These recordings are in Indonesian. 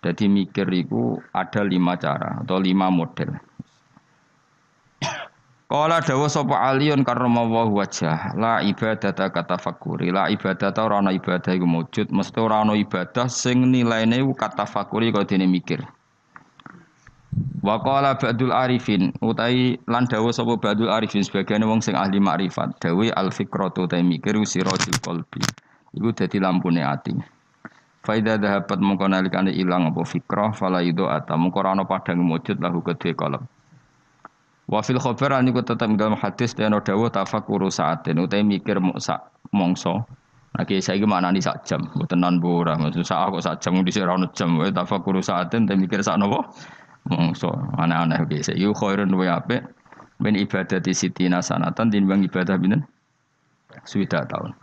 Jadi mikir itu ada 5 cara atau 5 model. Qala dawa sapa aliyun karramallahu wajhah la ibadata kata fakuri la ibadata ora ana ibadah iku wujud mesti ora ana ibadah sing nilaine kata fakuri kaya dene mikir. Wa qala ba'dul arifin utai lan dawa sapa ba'dul arifin sebagian wong sing ahli makrifat dawe al fikratu ta mikir sirajul qalbi iku dadi lampune ati. Faida dhahabat mongko nalikane ilang apa fikrah fala ido ata mongko ora ana padang wujud lahu kedhe qalb. Wa fil khabar niku tetep dalam hadis dene dawuh tafakkur saaten utahe mikir sak mongso. Niki saiki maknani sak jam, mboten nan ora. Maksud sak kok sak jam dhisik ora ono jam wae tafakkur saaten te mikir sak napa? Mongso. Aneh-aneh iki sik yu khairun wa apik min ibadati sitina sanatan tinimbang ibadah pinten? Suwida taun.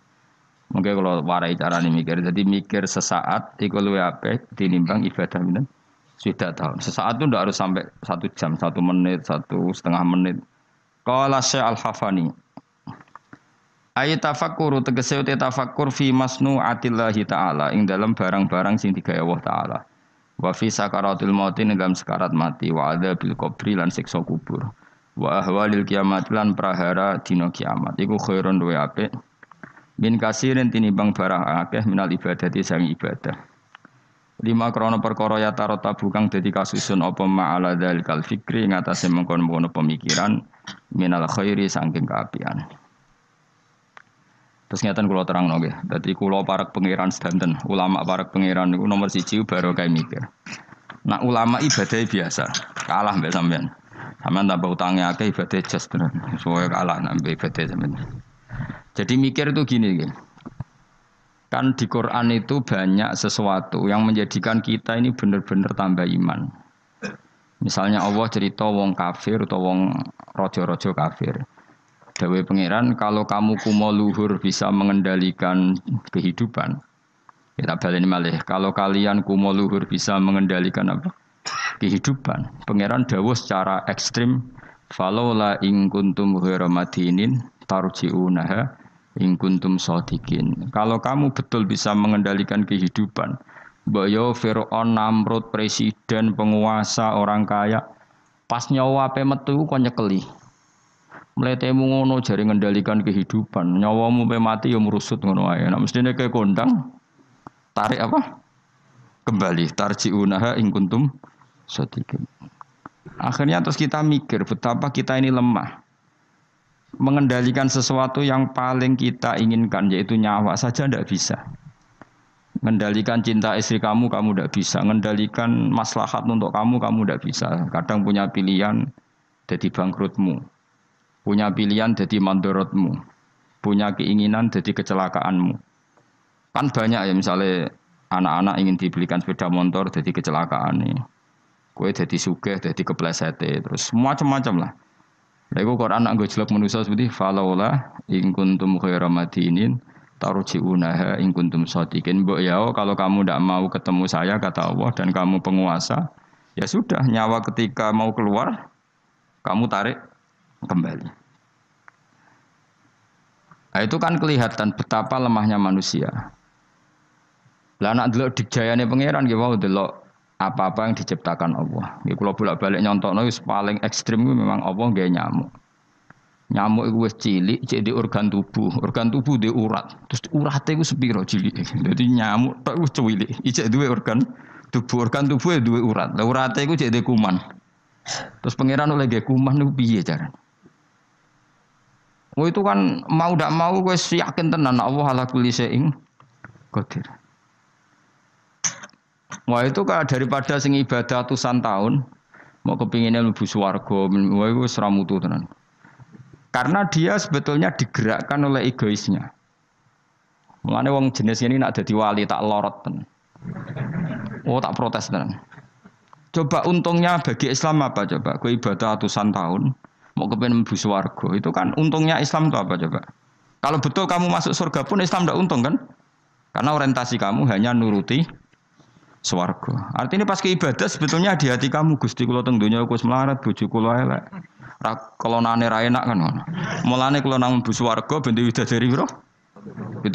Mungkin kalau warai carane mikir, jadi mikir sesaat iku luwih apik tinimbang ibadah pinten? Sudah tahun. Sesaat itu tidak harus sampai 1 jam, 1 menit, 1,5 menit. Qala Syekh Al-Hafani. Ayat tafakkur tegese uti tafakkur fi masnu'atillahi ta'ala ing dalam barang-barang sing digawe Allah taala. Wa fi sakaratil maut ing dalam sekarat mati wa adzabil qabri lan siksa kubur. Wa ahwalil kiamat lan prahara dina kiamat. Iku khairun wa apik. Min kasirin tinimbang barang akeh minal ibadati sang ibadah. 5 krana perkara ya tarota bukang dadi kasusun apa ma'ala dzalikal fikri ngatasé mengkon-mengkon pemikiran minal khairi saking kaapian. Terus ngeten kula terangno nggih. Dadi kula parek pangeran sedanten, ulama parek pangeran niku nomor 1 barokah mikir. Nak ulama ibadah biasa, kalah mbek sampean. Sampean tambah utange akeh ibadah jas terus. Soale kalah nak ibadah sampean. Jadi mikir itu gini nggih. Kan di Quran itu banyak sesuatu yang menjadikan kita ini benar-benar tambah iman. Misalnya Allah cerita wong kafir atau wong rojo-rojo kafir. Dawe pangeran kalau kamu kumo luhur bisa mengendalikan kehidupan. Kita baleni malih. Kalau kalian kumo luhur bisa mengendalikan apa? Kehidupan. Pangeran dawuh secara ekstrim. Falaula in kuntum ghairu madinin tarji'unaha in kuntum shadiqin. Kalau kamu betul bisa mengendalikan kehidupan, mbok yo Firaun, Namrud, presiden, penguasa, orang kaya, pas nyawa ape metu kok nyekeli. Mletemu ngono jare mengendalikan kehidupan, nyawamu pe mati yo merusut ngono ae. Nek mestine ke kondang tarik apa? Kembali tarjiunaha in kuntum shadiqin. Akhirnya terus kita mikir betapa kita ini lemah. Mengendalikan sesuatu yang paling kita inginkan yaitu nyawa saja tidak bisa. Mengendalikan cinta istri kamu tidak bisa. Mengendalikan maslahat untuk kamu tidak bisa. Kadang punya pilihan jadi bangkrutmu, punya pilihan jadi mandorotmu, punya keinginan jadi kecelakaanmu. Kan banyak ya misalnya anak-anak ingin dibelikan sepeda motor jadi kecelakaan nih. Kue jadi sugih, jadi kepleset terus macam-macam lah. Lego Quran anggo jelek manusia seperti falaula in kuntum khairu madinin tarji'unaha in kuntum shadiqin. Mbok ya kalau kamu tidak mau ketemu saya kata Allah dan kamu penguasa, ya sudah nyawa ketika mau keluar kamu tarik kembali. Nah, itu kan kelihatan betapa lemahnya manusia. Lah nak delok dijayane pangeran nggih wae delok apa-apa yang diciptakan Allah. Nggih kula bolak-balik nyontokno wis paling ekstrem kuwi memang Allah nggawe nyamuk. Nyamuk iku wis cilik, cek di organ tubuh. Organ tubuh di urat. Terus urate iku sepiro cilik. Dadi nyamuk tok wis cilik. Ijek duwe organ tubuh. Organ tubuh duwe urat. Lah urate iku cek di kuman. Terus pangeran oleh nggawe kuman niku piye carane? Oh itu kan mau ndak mau wis yakin tenan Allah ala kulli syai'in qadir. Wah itu kan daripada sing ibadah ratusan tahun mau kepinginnya mlebu swarga, wah itu seramutu tenan. Karena dia sebetulnya digerakkan oleh egoisnya. Mulane wong jenis ini nak dadi wali tak lorot tenan. Oh tak protes tenan. Coba untungnya bagi Islam apa coba? Kowe ibadah ratusan tahun mau kepengin mlebu swarga. Itu kan untungnya Islam itu apa coba? Kalau betul kamu masuk surga pun Islam tidak untung kan? Karena orientasi kamu hanya nuruti swarga. Artinya pas ke ibadah sebetulnya di hati kamu Gusti kula teng donya wis melarat, bojo kula elek. Ra kelonane ra enak kan ngono. Mulane kula nang mlebu swarga ben widadari piro? 70.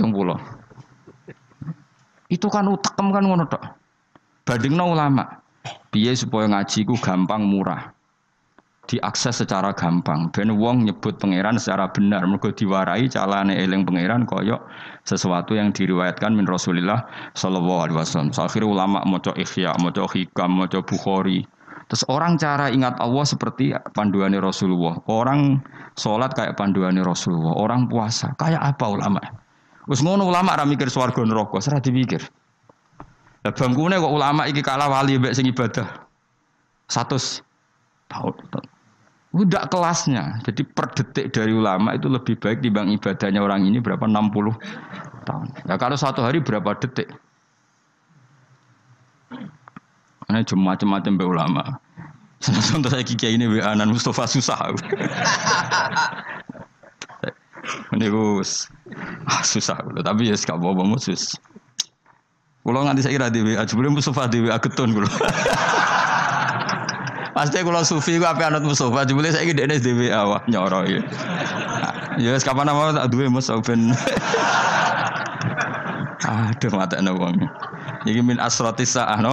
Itu kan utekem kan ngono tok. Bandingno ulama. Piye supaya ngaji ku gampang murah. Diakses secara gampang. Ben wong nyebut pangeran secara benar. Mergo diwarai calane eling pangeran koyok sesuatu yang diriwayatkan min Rasulillah sallallahu alaihi wasallam. Akhirnya ulama maca Ihya, maca Hikam, maca Bukhari. Terus orang cara ingat Allah seperti panduannya Rasulullah. Orang sholat kayak panduannya Rasulullah. Orang puasa kayak apa ulama? Wis ngono ulama ra mikir swarga neraka, ora dipikir. Lah bangkune kok ulama iki kalah wali mbek sing ibadah. 100 tahun. Udah kelasnya. Jadi per detik dari ulama itu lebih baik dibanding ibadahnya orang ini berapa 60 tahun. Ya kalau satu hari berapa detik? Ini cuma macam-macam be ulama. Contoh saya kiai ini Anan Mustafa susah. Ini gus susah. Tapi ya sekarang bawa musus. Kalau nganti saya kira di WA, sebelum Mustafa di WA ketun kalau. Pasti kalau sufi gue apa anut Mustafa, jebule saya iki DNS dhewe awak nyoro ya. Ya wis kapan apa tak duwe Mustafa. Aduh matekno wong. Iki min asratis saah no.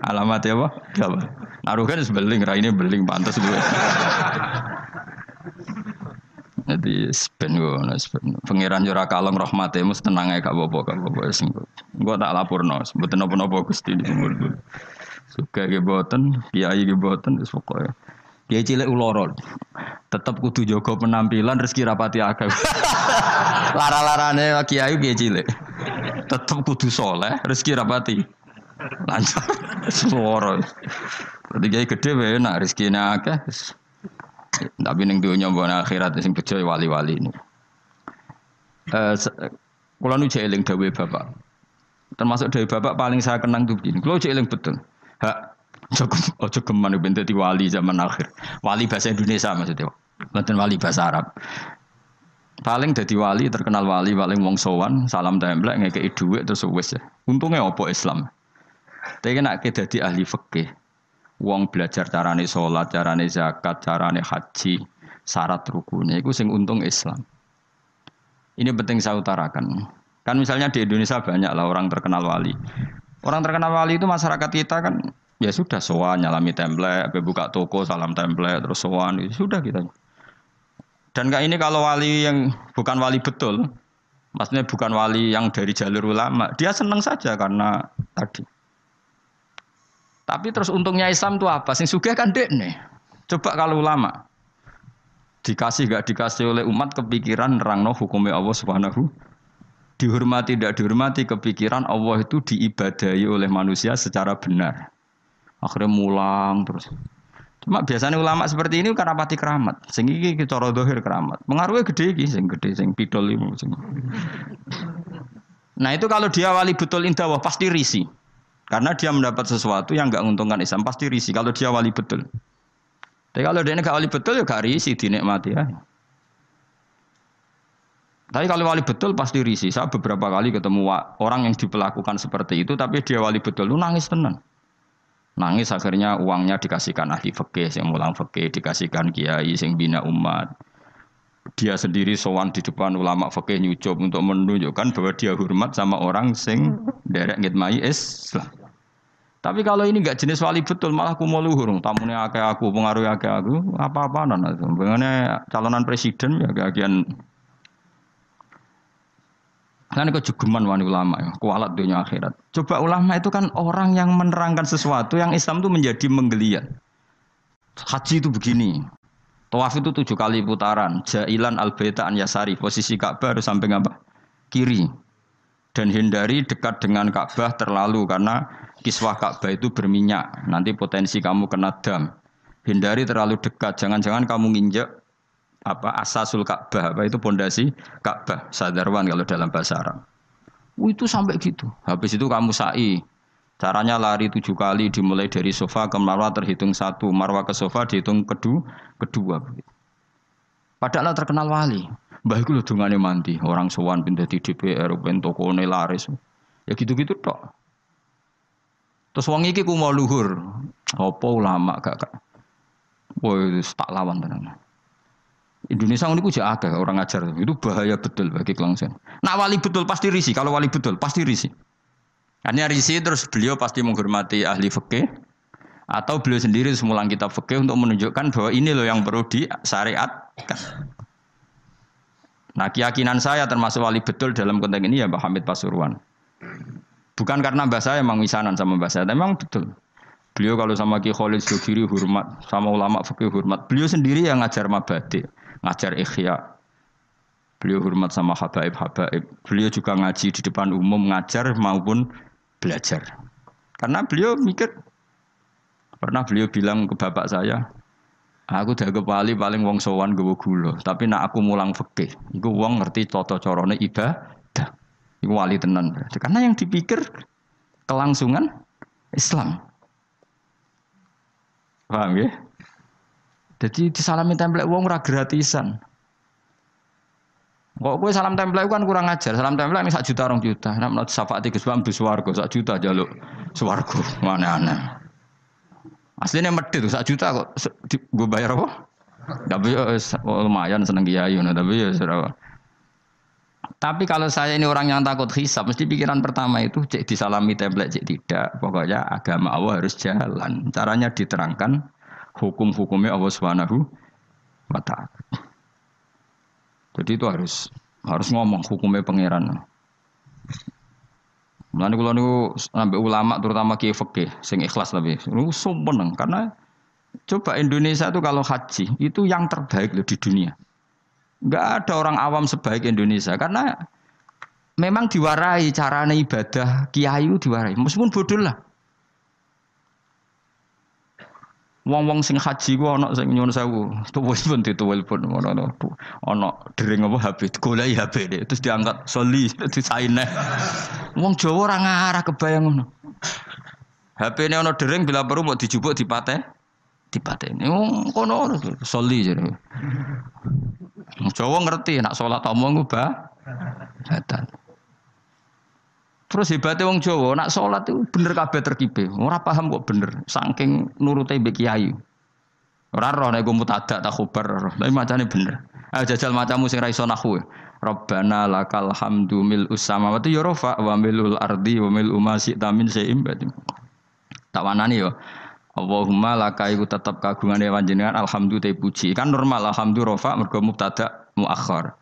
Alamat ya apa? Apa? Naruhkan sebeling ra ini beling pantes gue. Jadi sepen gue, pangeran jura kalong rahmate mus tenang aja kak bobo sing. Gue tak laporno, sebuten apa gusti di sumur dulu. Suka geboten, kiai geboten, wis pokoke. Kiai cilik uloro. Tetep kudu jaga penampilan rezeki rapati akeh. Lara-larane kiai cilik. Tetep kudu saleh, rezeki rapati lancar. Suara. Dadi kiai gedhe wae enak rezekine akeh. Tapi ning donya mbok akhirat sing bejo wali-wali ini. Kula nu eling dawuhe bapak. Termasuk dari bapak paling saya kenang tuh begini. Kula eling betul. Hak ojo geman ben dadi wali zaman akhir. Wali bahasa Indonesia maksudnya. Bukan wali bahasa Arab. Paling dadi wali terkenal wali paling wong sowan, salam templek ngekeki dhuwit terus wis ya. Untunge apa Islam? Tapi nek dadi ahli fikih, wong belajar carane salat, carane zakat, carane haji, syarat rukune iku sing untung Islam. Ini penting saya utarakan. Kan misalnya di Indonesia banyak lah orang terkenal wali. Orang terkenal wali itu masyarakat kita kan ya sudah sowan nyalami template, buka toko salam template terus sowan sudah kita. Dan kayak ini kalau wali yang bukan wali betul, maksudnya bukan wali yang dari jalur ulama, dia senang saja karena tadi. Tapi terus untungnya Islam itu apa? Sing sugih kan dekne. Coba kalau ulama dikasih gak dikasih oleh umat kepikiran nerangno hukumnya Allah Subhanahu. Dihormati tidak dihormati kepikiran Allah itu diibadahi oleh manusia secara benar. Akhirnya mulang terus. Cuma biasanya ulama seperti ini karena pati keramat. Sing iki cara zahir keramat. Pengaruhnya gede iki sing gede sing pidol iki sing. Nah, itu kalau dia wali betul indah pasti risi. Karena dia mendapat sesuatu yang enggak menguntungkan Islam pasti risi kalau dia wali betul. Tapi kalau dia enggak wali betul ya gak risi dinikmati ya. Tapi kalau wali betul pasti risi. Saya beberapa kali ketemu orang yang diperlakukan seperti itu, tapi dia wali betul, lu nangis tenan. Nangis akhirnya uangnya dikasihkan ahli fikih, yang mulang fikih, dikasihkan kiai, yang bina umat. Dia sendiri sowan di depan ulama fikih nyucup untuk menunjukkan bahwa dia hormat sama orang sing derek ngitmai Islam. Tapi kalau ini enggak jenis wali betul, malah kumuluhur, tamune akeh aku, pengaruh akeh aku, apa-apaan. Bagaimana calonan presiden ya kagian. Kan itu jugeman wani ulama ya, kualat dunia akhirat. Coba ulama itu kan orang yang menerangkan sesuatu yang Islam itu menjadi menggeliat. Haji itu begini. Tawaf itu 7 kali putaran. Jailan al-baita an yasari. Posisi Ka'bah harus sampai apa? Kiri. Dan hindari dekat dengan Ka'bah terlalu karena kiswah Ka'bah itu berminyak. Nanti potensi kamu kena dam. Hindari terlalu dekat. Jangan-jangan kamu nginjek asasul Ka'bah, apa itu pondasi Ka'bah, sadarwan kalau dalam bahasa Arab. Itu sampai gitu. Habis itu kamu sa'i. Caranya lari 7 kali dimulai dari sofa ke marwah terhitung 1, marwah ke sofa dihitung kedua. Padahal terkenal wali. Mbah iku lho dongane mandi, orang sowan pindah di DPR, ben tokone laris. Ya gitu-gitu tok. Terus wong iki ku mau luhur. Apa ulama gak. Woi, tak lawan tenan. Indonesia ini ku akeh orang ngajar itu bahaya betul bagi kelangsungan. Nak wali betul pasti risi, kalau wali betul pasti risi. Hanya risi terus beliau pasti menghormati ahli fikih atau beliau sendiri semulang kitab fikih untuk menunjukkan bahwa ini loh yang perlu disyariatkan. Nah, keyakinan saya termasuk wali betul dalam konteks ini ya Mbah Hamid Pasuruan. Bukan karena mbah saya memang misanan sama mbah saya, memang betul. Beliau kalau sama Ki Khalid Jogiri hormat, sama ulama fikih hormat. Beliau sendiri yang ngajar mabadi, ngajar ikhya. Beliau hormat sama habaib-habaib. Beliau juga ngaji di depan umum, ngajar maupun belajar. Karena beliau mikir, pernah beliau bilang ke bapak saya, aku dah kepali paling wong sowan gawa gula, tapi nak aku mulang fikih, iku wong ngerti tata carane ibadah. Iku wali tenan. Karena yang dipikir kelangsungan Islam. Paham ya? Jadi disalami template wong ora gratisan. Kok kowe salam template kan kurang ajar. Salam template ning 1 juta 2 juta. Nek menurut syafaat Gus Bam bis swarga 1 juta njaluk swarga. Aneh-aneh. Aslinya medhit 1 juta kok gue bayar apa? Tapi lumayan seneng kiai tapi ya serah. Tapi kalau saya ini orang yang takut hisab, mesti pikiran pertama itu cek disalami template cek tidak. Pokoknya agama Allah harus jalan. Caranya diterangkan hukum-hukumnya Allah Subhanahu wa Ta'ala. Jadi itu harus ngomong hukumnya pangeran. Mulane kula niku sampai ulama terutama kiai fikih sing ikhlas lebih. Niku seneng karena coba Indonesia itu kalau haji itu yang terbaik loh di dunia. Enggak ada orang awam sebaik Indonesia karena memang diwarai carane ibadah kiai diwarai. Meskipun bodoh lah. Wong-wong sing haji ku ana sing nyuwun sewu. Tuwis pun dituwil pun ana dering apa HP goleki HP terus diangkat soli disaine. Wong Jawa ora ngarah kebayang ngono. HP-ne ana dering bila perlu mau dijupuk dipateni. Wong kono soli jare. Jawa ngerti nak salat omong ku batal. Terus hebatnya wong Jawa, nak sholat itu bener kabeh terkibe. Ora paham kok bener, saking nurute mbek kiai. Ora roh nek mutadak tak khubar, tapi macane bener. Ayo jajal macamu sing ra iso nahwu. Rabbana lakal hamdu mil samawati ya rafa wa milul ardi wa mil ma syi'ta min syai'in ba'd. Tak wanani yo. Allahumma laka iku tetep kagungane panjenengan alhamdulillah puji. Kan normal alhamdulillah rafa mergo mubtada muakhar.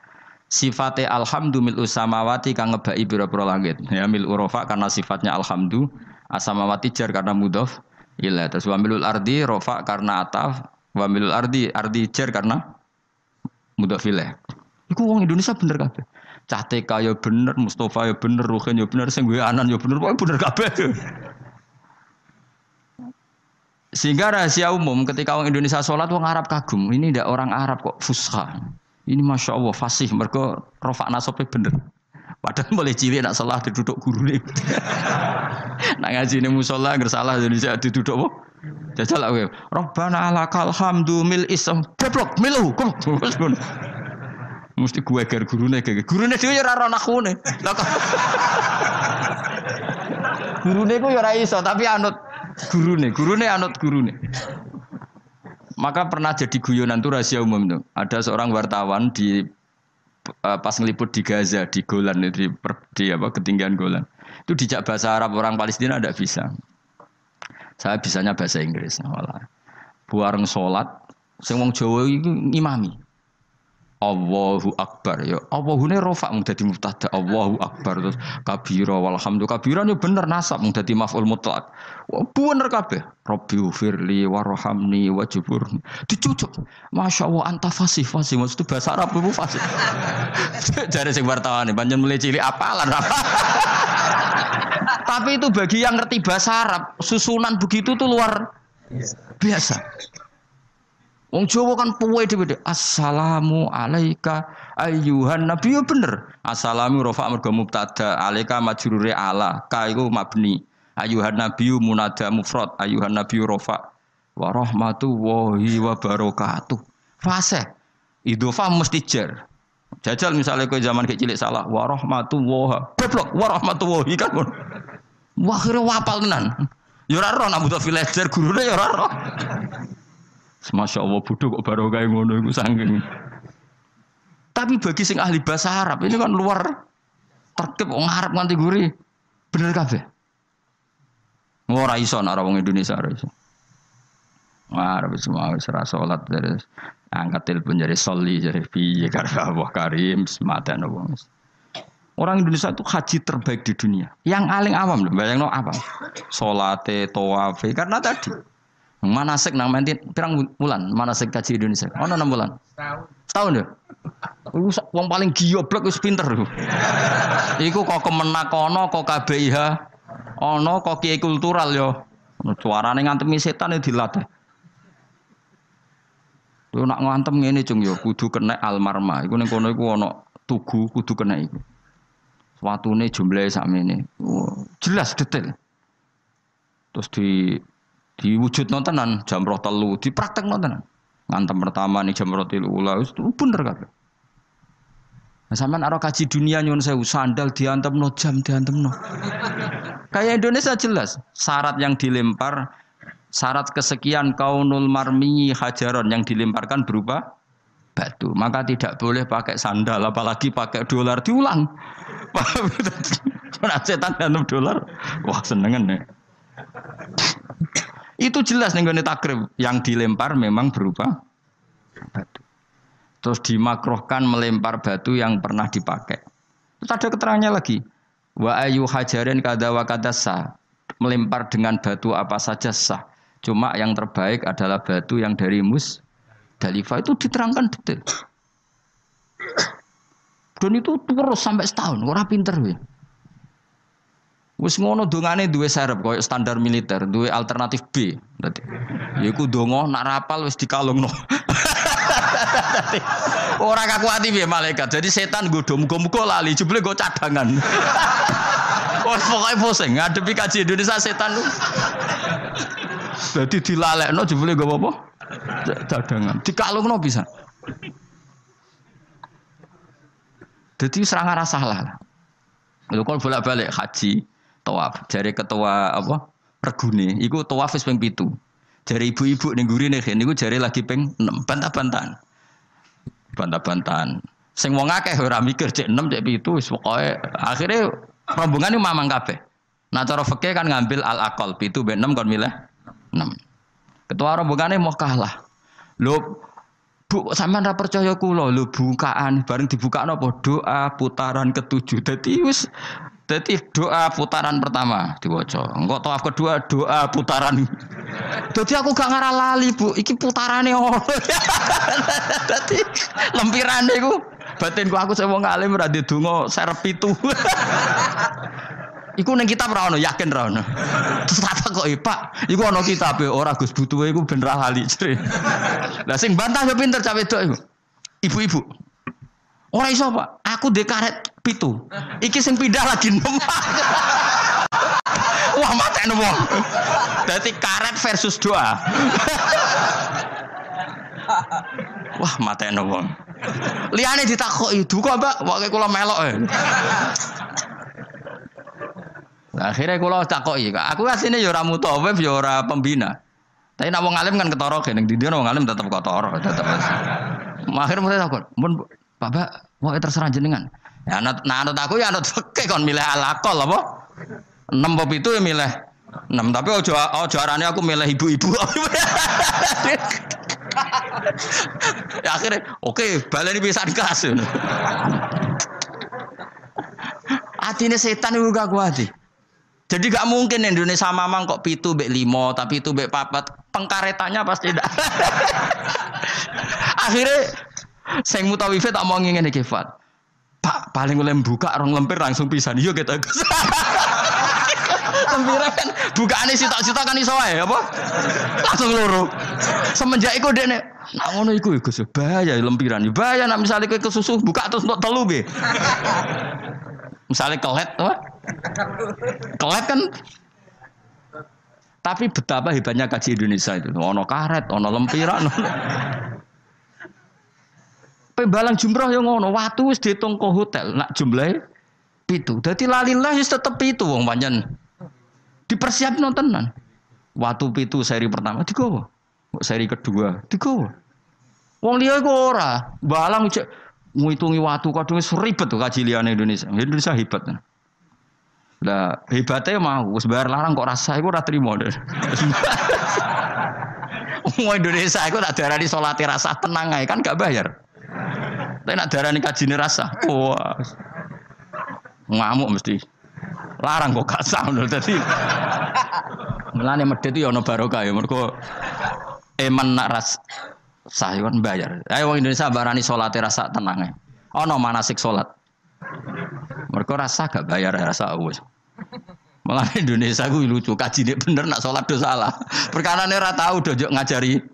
Sifate alhamdu mil samawati kang ngebaki pira-pira langit. Ya mil rafa karena sifatnya alhamdu, asamawati jar karena mudhof ila. Terus wa milul ardi rafa karena ataf, wa milul ardi jar karena mudhof ilaih. Iku wong Indonesia bener kabeh. Cah TK ya bener, Mustafa ya bener, Ruhin ya bener, sing duwe anan ya bener, pokoke bener kabeh. Sehingga rahasia umum ketika orang Indonesia sholat, orang Arab kagum. Ini tidak orang Arab kok fusha. Ini masya Allah fasih. Mereka rofak nasabnya bener. Padahal boleh cilik nak sholat diduduk guru nih. Nak ngaji nih musola ngersalah Indonesia diduduk apa? Jajal lah. Rabbana lakal hamdu mil isam. Deblok milu. Mesti gue ger gurune kayak gurune dia ya ora nakhune. Gurune ku ya ora iso tapi anut gurune anut gurune. Maka pernah jadi guyonan itu rahasia umum tuh. Ada seorang wartawan di pas ngeliput di Gaza di Golan di ketinggian Golan. Itu dijak bahasa Arab orang Palestina tidak bisa. Saya bisanya bahasa Inggris. Malah. Buareng sholat, sing wong Jawa itu ngimami. Allahu Akbar ya. Allahune rofa mung dadi mubtada. Allahu Akbar terus kabira walhamdulillah. Kabira yo bener nasab mung dadi maf'ul mutlaq. Bener kabeh. Rabbi firli warhamni wajburni. Dicucuk. Masyaallah anta fasih maksud bahasa Arab iku fasih. Jare sing wartawan panjen mulai cilik apalan. Tapi itu bagi yang ngerti bahasa Arab, susunan begitu tuh luar biasa. Wong Jawa kan puwe dhewe. Assalamu alayka ayyuhan nabi ya bener. Assalamu rafa mergo mubtada, alayka majrure ala, ka iku mabni. Ayyuhan nabi munada mufrad, ayyuhan nabi rafa wa rahmatullahi wa barakatuh. Fase. Idhofah mesti jar. Jajal misalnya kowe zaman kecil salah wa rahmatullahi. Goblok wa rahmatullahi kan. Wah kira wapal tenan. Ya ora roh nak butuh villager gurune ya ora roh. Masya Allah bodoh kok baru kayak ngono itu saking. Tapi bagi sing ahli bahasa Arab ini kan luar tertib orang Arab nganti gurih bener kabeh. Ora iso nek wong Indonesia ora iso. Wah, wis mau ora salat terus angkat telepon jadi soli jadi piye karo Allah Karim sematan wong. Orang Indonesia itu haji terbaik di dunia. Yang paling awam lho, bayangno apa? Salate, tawafe karena tadi manasik nang menti pirang bulan manasik haji Indonesia. Ono 6 bulan. Setahun ya? Wong paling gioblok wis pinter lho. Iku kok kemenak ono kok KBIH ono kok kiai kultural yo. Suarane ngantemi setan ya dilatih. Lu nak ngantem ngene cung yo kudu kena almarma. Iku ning kono iku ono tugu kudu kena iku. Watune jumlahe sakmene. Jelas detail. Terus diwujudno tenan jam 3 dipraktekno tenan. Ngantem pertama nih jam 3 ula wis bener kabeh. Nah, sampean aro kaji dunia nyun sewu sandal diantemno jam diantemno. Kayak Indonesia jelas syarat yang dilempar syarat kesekian kaunul marmi hajaron yang dilemparkan berupa batu. Maka tidak boleh pakai sandal apalagi pakai dolar diulang. Nah, setan dalam dolar. Wah, senengan nih. Itu jelas nih gone takrib yang dilempar memang berupa batu. Terus dimakruhkan melempar batu yang pernah dipakai. Terus ada keterangannya lagi. Wa ayu hajarin kada wa kada sah. Melempar dengan batu apa saja sah. Cuma yang terbaik adalah batu yang dari Musdalifah itu diterangkan detail. Dan itu terus sampai setahun, ora pinter we. Wis ngono dongane duwe serep koyo standar militer, duwe alternatif B. Dadi yaiku donga nak rapal wis dikalungno. Ora kakuati piye malaikat. Jadi setan nggodho muga-muga lali, jebule nggo cadangan. Wes pokoke pusing ngadepi kaji Indonesia setan. Dadi dilalekno jebule nggo apa? Cadangan. Dikalungno bisa. Jadi serangan rasa salah. Lho kon bolak-balik haji, tawaf. Jare ketua apa? Regune, iku tawaf wis ping 7. Jare ibu-ibu ning gurine niku jare lagi ping 6, bantah-bantahan. Bantah-bantahan. Sing wong akeh ora mikir cek 6 cek 7 wis pokoke akhire rombongan iki mamang kabeh. Nah cara fikih kan ngambil al-aqal 7 ben 6 kon milih 6. Ketua rombongane mau kalah. Lho Bu, sampean ra percaya kula lho bukaan bareng dibukakno apa doa putaran ke-7. Dadi doa putaran pertama diwaca. Engko tawaf kedua doa putaran. Dadi aku gak ngarah lali, Bu. Iki putarane ono. Dadi lempirane iku batinku aku sing wong alim ra ndedonga serep 7. Iku ning kitab ra ono, yakin ra ono. Terus tak kok Pak, iku ono kitab ora Gus butuhe iku ben ra lali jere. Lah sing bantah yo pinter cah wedok iku. Ibu-ibu. Ora iso, Pak. Aku ndek karet 7. Iki sing pindah lagi 6. Wah, matene wong. Dadi karet versus doa. Wah, matene wong. Liyane ditakoki, "Duka, Mbak, wae kula melok." Akhirnya kula takoki, aku asline ya ora mutawif ya ora pembina. Tapi nek wong alim kan ketara gene ndi wong alim tetep ketara, tetep. Akhirnya mulai takon, "Mun Pak Bak, mau terserah jenengan." Ya anut aku ya anut fikih kon milih al-aqal apa? 6 apa 7 ya milih 6, tapi ojo arane aku milih ibu-ibu. Ya akhirnya oke, baleni pisan kelas. Atine setan iku gak kuat. Jadi gak mungkin Indonesia mamang kok 7 mbek 5, tapi 7 mbek 4. Pengkaretannya pasti tidak. Akhirnya sing mutawife tak mau ngene iki, Fat. Pak, paling oleh buka rong lempir langsung pisan. Iya kita. Lempire kan bukaane sitok-sitok kan iso wae apa? Langsung loro. Semenjak iku dekne, nak ngono iku ya Gus, bahaya lempiran. Bahaya nak misale kowe kesusu buka terus untuk telu piye? Misale kelet apa? Kelet kan. Tapi betapa hebatnya kaji Indonesia itu. Ono karet, ono lempiran. Pembalang jumroh yang ngono, watu wis diitung ke hotel, nak jumlahe 7. Dadi lalilah wis tetep 7 wong pancen. Dipersiapno tenan. Watu 7 seri pertama digowo. Seri kedua digowo. Wong liya iku ora, balang cek ngitungi watu kadung wis ribet tuh kaji liyane Indonesia. Indonesia hebat. Lah hebatnya mau wis bayar larang kok rasa iku ora trimo. Wong Indonesia iku tak darani salate rasa tenang ae kan gak bayar. Tapi nak darani kajine rasa. Wah. Ngamuk mesti. Larang kok gak sah ngono dadi. Mulane medhit yo ana barokah ya mergo eman nak sah yo kan bayar. Ayo wong Indonesia barani salate rasa tenang ae. Ana manasik salat. Mergo rasa gak bayar rasa wis. Malah Indonesia ku lucu, kajine bener nak salat do salah. Perkarane ora tau do ngajari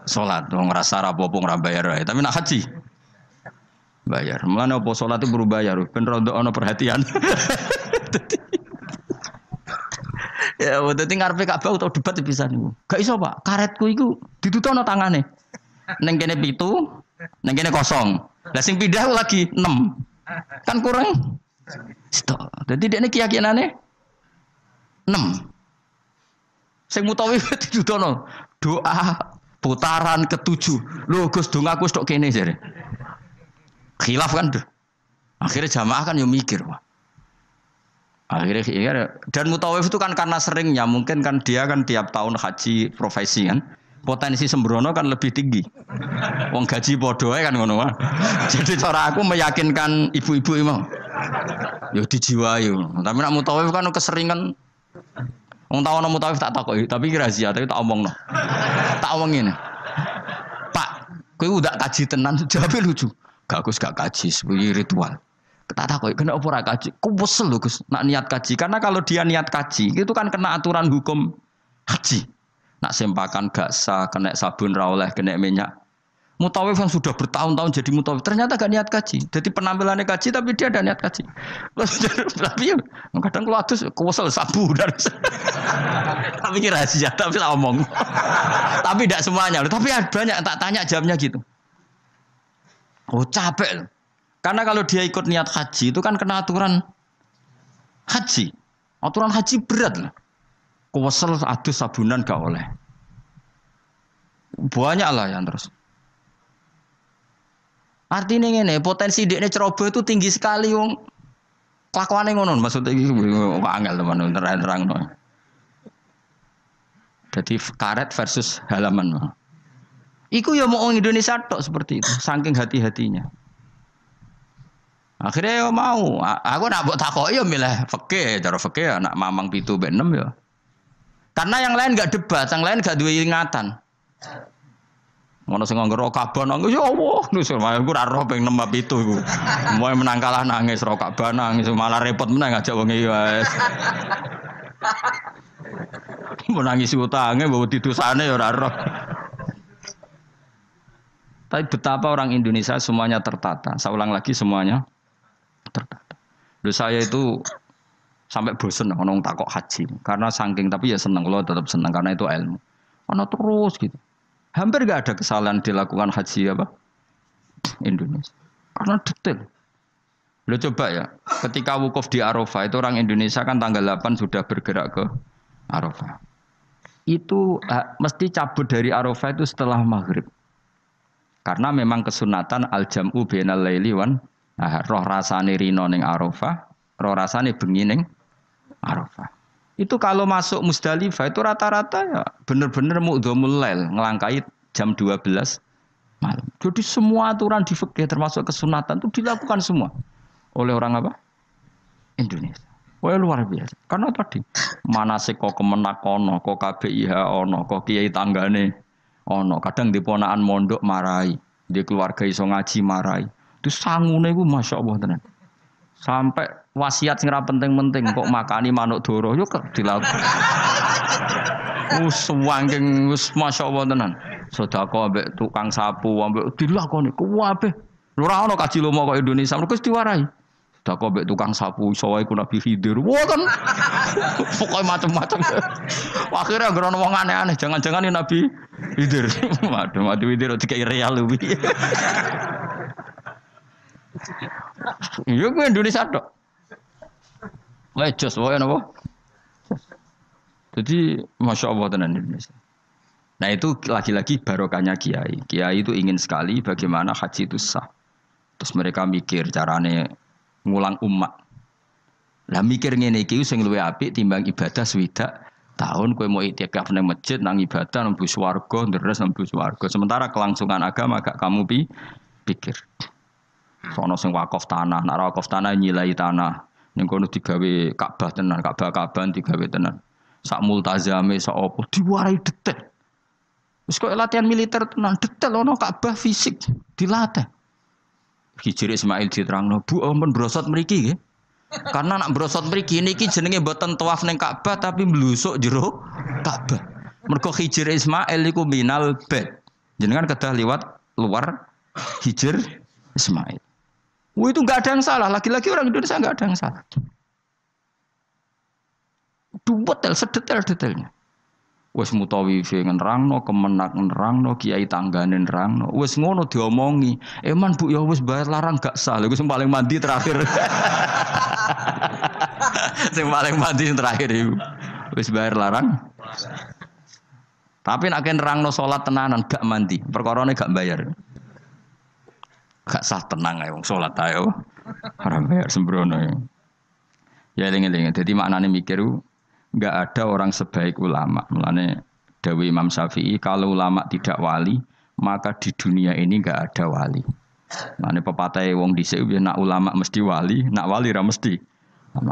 salat, wong rasa ra apa-apa ora bayar wae. Tapi nak haji bayar. Mulane apa salat itu perlu bayar, ben rondo ana perhatian. Ya, dadi ngarepe Ka'bah utawa debat pisan niku. Gak iso, Pak. Karetku iku ditutono tangane. Ning kene 7, ning kene 0. Lah sing pindah lagi 6. Kan kurang. Stok. Dadi dekne keyakinane 6. Sing mutawi ditutono doa putaran ke-7. Lho Gus dongaku stok kene jare. Khilaf kan. Akhirnya jamaah kan yo mikir, Pak. Akhirnya dan mutawif itu kan karena seringnya mungkin kan dia kan tiap tahun haji profesi kan potensi sembrono kan lebih tinggi. Wong gaji podo kan ngono. Jadi cara aku meyakinkan ibu-ibu imam. Yo dijiwai. Tapi nak mutawif kan keseringan. Wong tahu ana mutawif tak takoki, tapi iki rahasia tapi tak omongno. Tak omongin. Pak, kowe udah kaji tenan jawabe lucu. Gak Gus gak kaji sebagai ritual. Tak takoki kenapa ora kaji? Ku wesel lho Gus nak niat kaji. Karena kalau dia niat kaji itu kan kena aturan hukum haji. Nak sempakan gak sah, kena sabun ra oleh, kena minyak. Mutawif yang sudah bertahun-tahun jadi mutawif ternyata gak niat kaji. Jadi penampilannya kaji tapi dia ada niat kaji. Tapi ya kadang kalau adus kuwesel sabu dan tapi kira rahasia tapi tak omong. Tapi tidak semuanya. Tapi banyak tak tanya jawabnya gitu. Oh capek loh. Karena kalau dia ikut niat haji itu kan kena aturan haji. Aturan haji berat lah. Kuwesel adus sabunan gak oleh. Banyak lah yang terus. Artinya ngene, potensi dekne ceroboh itu tinggi sekali wong. Kelakuane ngono maksudnya iki angel teman terang-terang. Jadi karet versus halaman. Iku ya mau orang Indonesia tok seperti itu, saking hati-hatinya. Akhirnya ya mau, aku nak buat takoki ya milih fikih, cara fikih anak mamang 7 mbek 6 ya. Karena yang lain enggak debat, yang lain enggak duwe ingatan. Ngono sing nganggo kaban nangis ya Allah, nus aku ora roh ping 6 7 iku. Moe menang kalah nangis ro kaban nangis malah repot menang ngajak wong iki wis. Menangis utange mbok didosane ya ora roh. Tapi betapa orang Indonesia semuanya tertata. Saya ulang lagi semuanya tertata. Loh saya itu sampai bosen ngomong takok haji karena saking tapi ya seneng loh tetap seneng karena itu ilmu. Ono terus gitu. Hampir enggak ada kesalahan dilakukan haji apa? Indonesia. Karena detail. Lo coba ya, ketika wukuf di Arafah itu orang Indonesia kan tanggal 8 sudah bergerak ke Arafah. Itu mesti cabut dari Arafah itu setelah maghrib. Karena memang kesunatan al-jam'u bainal laili wan nahar. Roh rasane rino ning Arafah, roh rasane bengi ning Arafah. Itu kalau masuk Musdalifah itu rata-rata ya benar-benar mu'dhamul lail, ngelangkai jam 12 malam. Jadi semua aturan di fikih termasuk kesunatan itu dilakukan semua oleh orang apa? Indonesia. Wah luar biasa. Karena tadi manasik kok kemenak ono, kok KBIH ono, kok kiai tanggane ono. Kadang di ponakan mondok marai, di keluarga iso ngaji marai. Itu sangune iku masyaallah tenan. Sampai wasiat sing ra penting-penting kok makani manuk doro yo dilakukan. Wangking wis masyaallah tenan. Sedekah ambek tukang sapu ambek dilakoni kuwabe. Ora ono kaji lomo kok Indonesia mergo wis diwarai. Sedekah ambek tukang sapu iso wae ku Nabi Khidir. Wah kan. Pokoke macam-macam. Akhirnya grono wong aneh-aneh, jangan-jangan Nabi Khidir. Waduh, Nabi Khidir dikai real luwi. Iya gue Indonesia dok. Lecos, wae napa? Jadi masya Allah tenan Indonesia. Nah itu lagi-lagi barokahnya kiai. Kiai itu ingin sekali bagaimana haji itu sah. Terus mereka mikir carane ngulang umat. Lah mikir ngene iki sing luwih apik timbang ibadah swidak tahun kowe mau iktikaf nang masjid nang ibadah nang swarga ndres nang swarga. Sementara kelangsungan agama gak kamu pikir. Sono sing wakaf tanah, nek wakaf tanah nyilai tanah. Ning kono digawe Ka'bah tenan, Ka'bah-Ka'bahan digawe tenan. Sak multazame sak opo diwarai detail. Wis kok latihan militer tenan detail ono Ka'bah fisik dilatih. Hijri Ismail diterangno, Bu ampun brosot mriki nggih. Karena nak brosot mriki niki jenenge mboten tawaf ning Ka'bah tapi mblusuk jero Ka'bah. Mergo Hijri Ismail iku minal bait. Jenengan kedah liwat luar Hijr Ismail. Itu enggak ada yang salah, lagi-lagi orang Indonesia enggak ada yang salah. Detail sedetail-detailnya. Wis mutawife nerangno, kemenak nerangno, kiai tanggane nerangno. Wis ngono diomongi. Eman Bu ya wis bayar larang gak sah. Lha sing paling mandi terakhir. Sing paling mandi terakhir iku. Wis bayar larang. Tapi nek nerangno salat tenanan gak mandi, perkarane gak bayar. Gak sah tenang ae wong salat ae. Ora bayar sembrono. Ya eling-eling. Dadi maknane mikir enggak ada orang sebaik ulama. Mulane dawuh Imam Syafi'i, kalau ulama tidak wali, maka di dunia ini enggak ada wali. Mulane pepatah wong dhisik nak ulama mesti wali, nak wali ra mesti.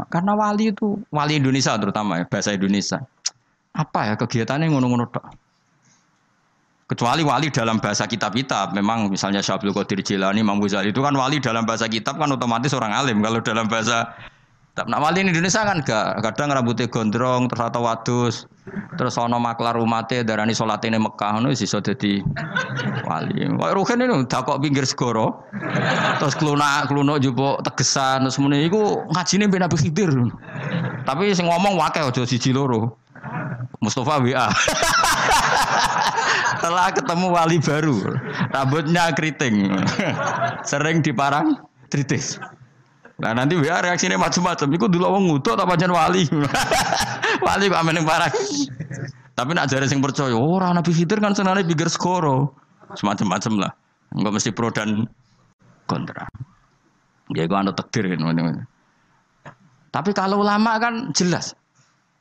Karena wali itu wali Indonesia terutama ya, bahasa Indonesia. Apa ya kegiatannya ngono-ngono tok. Kecuali wali dalam bahasa kitab-kitab, memang misalnya Syekh Abdul Qadir Jilani, Imam Ghazali itu kan wali dalam bahasa kitab kan otomatis orang alim. Kalau dalam bahasa nah wali di Indonesia kan gak, kadang rambutnya gondrong, terus atau wadus, terus ono maklar umatnya darani sholatnya Mekah, itu iso dadi wali. Wah Ruhin ini dakok pinggir segoro, terus klunak jupuk tegesan, terus semuanya itu ngajine ben Nabi Khidir. Tapi sing ngomong wakil aja siji loro. Mustafa WA. Setelah ketemu wali baru, rambutnya keriting, sering diparang tritis. Nah nanti WA reaksinya macam-macam. Iku dulu wong ngutuk apa jan wali. Wali kok ameneng parah. Tapi nak jare sing percaya, ora Nabi Khidir kan senane pinggir skoro. Semacam-macam lah. Enggak mesti pro dan kontra. Ya iku ana takdir kan. Tapi kalau ulama kan jelas.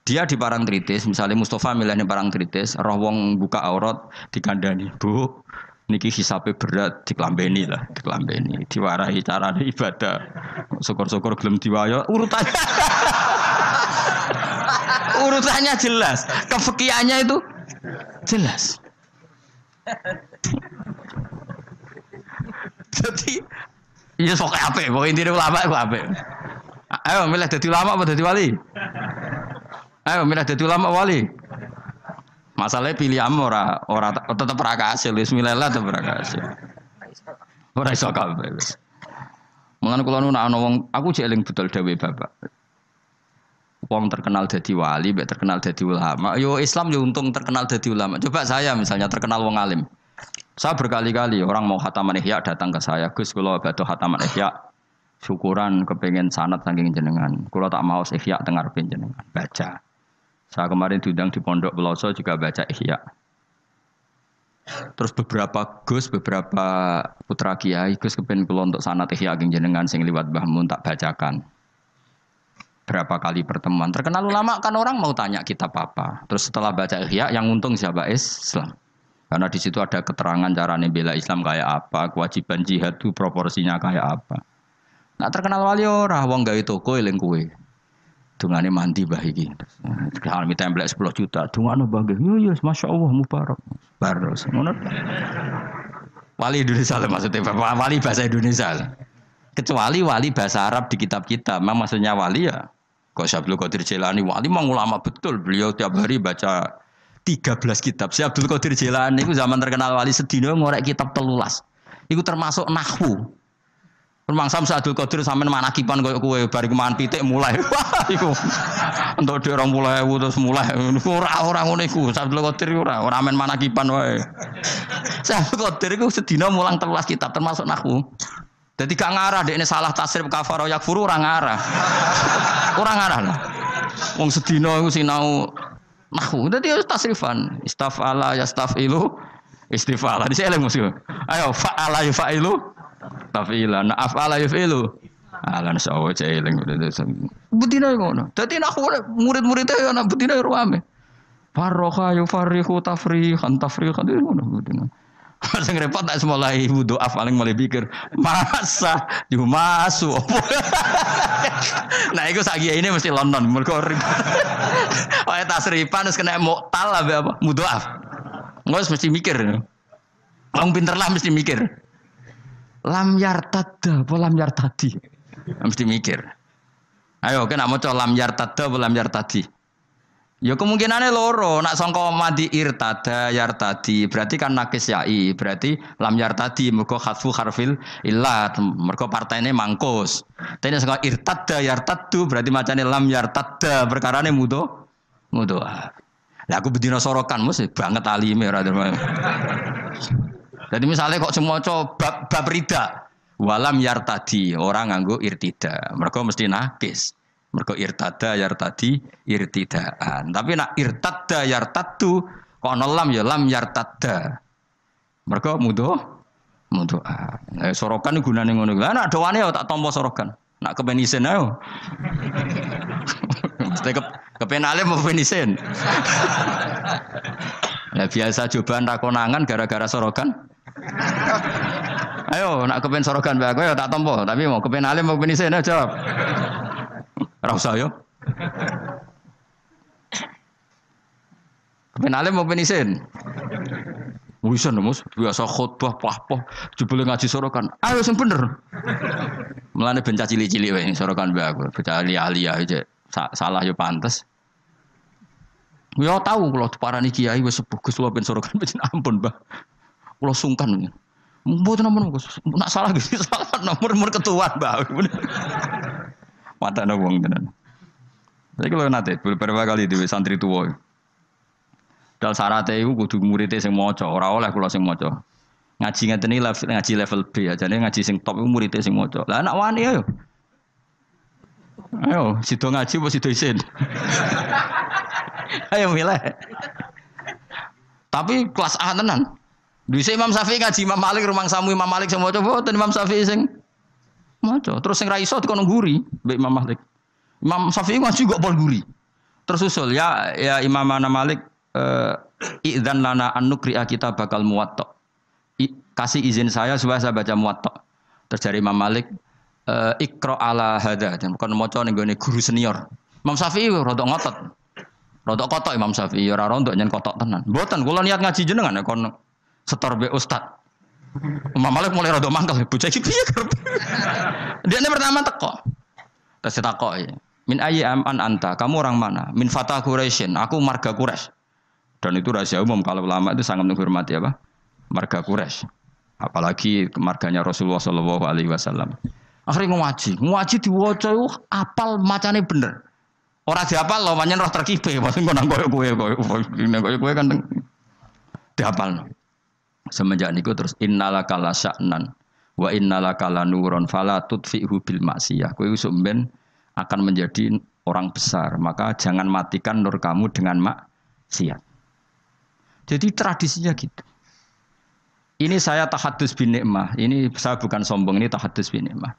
Dia di parang tritis, misalnya Mustafa milihnya parang tritis, roh wong buka aurat dikandani, Bu, niki hisabe berat diklambeni lah, diklambeni, diwarahi carane ibadah. Syukur-syukur gelem diwayo urutannya jelas, kefikihannya itu jelas. Jadi ya sok apik, kok intine ulama iku apik. Ayo milih dadi ulama apa dadi wali? Ayo milih dadi ulama wali. Masalahnya pilihan ora tetep ra kasil, bismillah tetep ra kasil. Ora iso kabeh wis. Mulane kula nu ana wong aku jek eling betul dawuh Bapak. Wong terkenal dadi wali, mbek terkenal dadi ulama. Yo Islam yo untung terkenal dadi ulama. Coba saya misalnya terkenal wong alim. Saya berkali-kali orang mau khataman Ihya datang ke saya, Gus kula badhe khataman Ihya. Syukuran kepengen sanad saking jenengan. Kula tak maos Ihya teng ngarepe jenengan. Baca. Saya kemarin diundang di Pondok Peloso juga baca Ihya. Terus beberapa putra kiai Gus kepen kula untuk sanad Ihya saking jenengan sing liwat Mbah Mun tak bacakan. Berapa kali pertemuan. Terkenal ulama kan orang mau tanya kitab apa. Terus setelah baca Ihya yang untung siapa? Islam. Karena di situ ada keterangan carane bela Islam kayak apa, kewajiban jihad itu proporsinya kayak apa. Nah terkenal wali ora wong gawe toko eling kowe. Dungane mandi mbah iki. Kalau minta template 10 juta, dungane mbah nggih. Yo masyaallah mubarak. Baros ngono. Wali Indonesia lah maksudnya, wali bahasa Indonesia. Kecuali wali bahasa Arab di kitab-kitab. Memang maksudnya wali ya. Kok Syekh Abdul Qadir Jilani wali memang ulama betul. Beliau tiap hari baca 13 kitab. Syekh Abdul Qadir Jilani itu zaman terkenal wali sedina ngorek kitab 13. Iku termasuk nahwu. Rumangsa Abdul Qadir sampean manakipan koyo kowe bar iku mangan pitik mulai. Wah iku. Entuk dhek 20.000 terus mulai. Ora ngono iku. Abdul Qadir ora men manakipan wae. Abdul Qadir iku sedina mulang 13 kitab termasuk nahwu. Dadi gak ngarah dekne salah tasrif kafara yakfuru ora ngarah. Ora ngarah lah. Wong sedina iku sinau nahwu. Dadi tasrifan. Istafala yastafilu istifala. Dise eleng mesti. Ayo fa'ala yufailu tafila, af'ala yuf'ilu Alan sawo celing. Betina ngono. Dadi nek murid-muridé ya anak betina ruame. Farroha yufarihu tafrihan ngono betina. Sing repot tak mulai wudu paling mulai pikir masa dimasu. Nah iku sak ini mesti London mergo wae tasrifan wis kena muktal apa mudoaf. Ngos mesti mikir. Wong pinter lah mesti mikir. Lam yartadda apa lam yartadi? Mesti mikir. Ayo kena maca lam yartadda apa lam yartadi? Ya kemungkinannya loro, nak sangka madi irtada yartadi, berarti kan nakis yai, berarti lam yartadi mergo khatfu harfil illat, mergo partainya mangkus. Tapi sangka irtada yartaddu berarti macane lam yartadda, perkarane mudo. Lah aku bedino sorokan mesti banget alime ora. Jadi misalnya kok semua coba bab rida, walam yartadi orang nganggo irtida, mereka mesti nakis, mereka irtada yartadi irtidaan. Tapi nak irtada yartadu, kok lam ya lam yartada, mereka mudo. Sorokan gunane ngono. Lah nak dawane tak tompo sorokan, nak kepenisen ayo. Mesti kepenale mau penisen. Lah biasa cobaan rakonangan gara-gara sorokan. Ayo nak kepen sorogan mbak aku ya tak tompo, tapi mau kepen alim mau kepen isen jawab. Ora usah yo. Kepen alim mau kepen isen. Wisan Mus, biasa khutbah pah-pah jebule ngaji sorokan. Ayo sing bener. Mulane ben cilik-cilik wae sorokan mbak aku, bocah ahli aja. Salah yo pantes. Ya tahu kalau parani kiai wis sepuh Gus ben sorokan ben ampun, Mbah. Kula sungkan. Mboten namun nak salah gitu salah nomor ketua Mbak. Matane wong tenan. Saiki lho nate beberapa kali di santri tuwa. Dal syaraté iku kudu muridé sing maca, ora oleh kula sing maca. Ngaji ngeten iki ngaji level B aja, ngaji sing top iku muridé sing maca. Lah anak wani ayo. Ayo, sida ngaji apa sida isin? Ayo milih. Tapi kelas A tenan. Dhisik Imam Syafi'i ngaji Imam Malik rumang samu Imam Malik sing maca boten Imam Syafi'i sing maca. Terus sing ra iso dikono nguri mbek Imam Malik. Imam Syafi'i ngaji kok pol nguri. Terus usul ya Imam Malik idzan lana an nuqri'a kita bakal muwatta. Kasih izin saya supaya saya baca muwatta. Terus dari Imam Malik iqra ala hadza dan bukan maca ning gone guru senior. Imam Syafi'i rodok ngotot. Rodok kotok Imam Syafi'i ora rodok nyen kotok tenan. Mboten kula niat ngaji jenengan kon setor be ustad. Imam Malik mulai rodok mangkel bocah iki piye kerep. Dia pertama teko. Terus ditakoki, "Min ayyi an anta? Kamu orang mana?" "Min Fatah Quraisyin." Aku marga Quraisy. Dan itu rahasia umum kalau ulama itu sangat menghormati apa? Marga Quraisy. Apalagi marganya Rasulullah sallallahu alaihi wasallam. Akhirnya ngaji diwaca apal macane bener. Ora dihafal lho, pancen roh terkipe, pancen kono koyo kan dihafal. Semenjak niku terus innalaka la sya'nan wa innalaka la nurun fala tudfi'hu bil maksiyah. Kowe sumben akan menjadi orang besar, maka jangan matikan nur kamu dengan maksiat. Jadi tradisinya gitu. Ini saya tahadus bin nikmah. Ini saya bukan sombong, ini tahadus bin nikmah.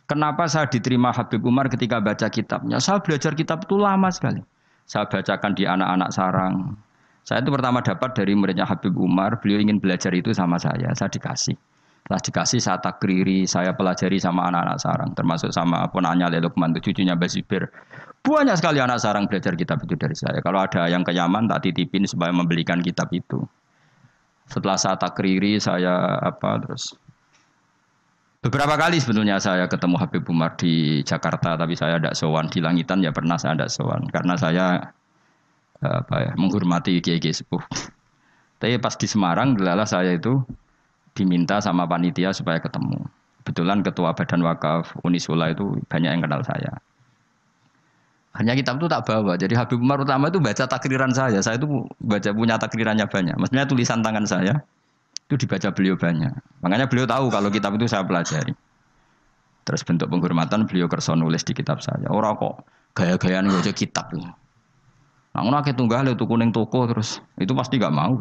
Kenapa saya diterima Habib Umar ketika baca kitabnya? Saya belajar kitab itu lama sekali. Saya bacakan di anak-anak sarang. Saya itu pertama dapat dari muridnya Habib Umar, beliau ingin belajar itu sama saya dikasih. Setelah dikasih saya takriri, saya pelajari sama anak-anak sarang, termasuk sama ponanya Lukman, itu cucunya Basibir. Banyak sekali anak sarang belajar kitab itu dari saya. Kalau ada yang ke Yaman, tak titipin supaya membelikan kitab itu. Setelah saya takriri, terus beberapa kali sebetulnya saya ketemu Habib Umar di Jakarta, tapi saya tidak sowan. Di Langitan ya pernah saya tidak sowan, karena saya menghormati kiai-kiai sepuh. Tapi pas di Semarang, delalah saya itu diminta sama panitia supaya ketemu. Kebetulan ketua Badan Wakaf Unisula itu banyak yang kenal saya. Hanya kitab itu tak bawa. Jadi Habib Umar utama itu baca takriran saya. Saya itu punya takrirannya banyak. Maksudnya tulisan tangan saya itu dibaca beliau banyak. Makanya beliau tahu kalau kitab itu saya pelajari. Terus bentuk penghormatan beliau kersa nulis di kitab saya. Orang kok gaya-gayaan baca kitab. Nah, orang tunggal itu kuning toko terus itu pasti gak mau.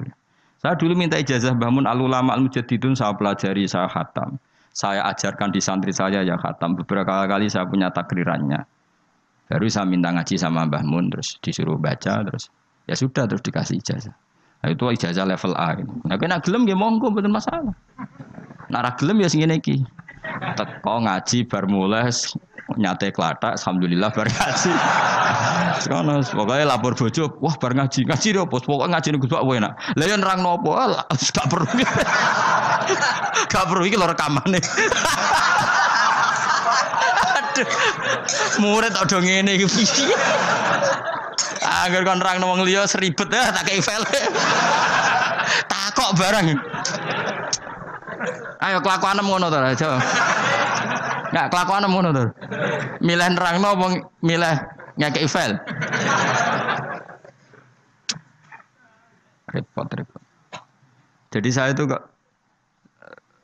Saya dulu minta ijazah Mbah Mun Al Ulama Al Mujaddidun, saya pelajari, saya khatam. saya ajarkan di santri saya ya khatam. Beberapa kali saya punya takrirannya. Baru saya minta ngaji sama Mbah Mun, terus disuruh baca, terus ya sudah, terus dikasih ijazah. Nah, itu ijazah level A. Nah, kena gelem ya monggo, betul masalah. Nara gelem ya sing ngene iki. Teko ngaji bar mulai nyate klathak, alhamdulillah bar ngaji. Sekono pokoke lapor bojo, wah bar ngaji lho, pokoke ngaji ning Gus Pak enak. Lah ya nerangno apa? Gak perlu. Gak perlu iki lho rekamane. Aduh. Murid tok do ngene iki piye? Agar kon nerangno wong liya seribet ya tak kei file. Takok barang. Ayo kelakuanem ngono to, aja. Enggak kelakuanem ngono to. Milih nerangno apa milih ngekeki file? Repot. Jadi saya itu kok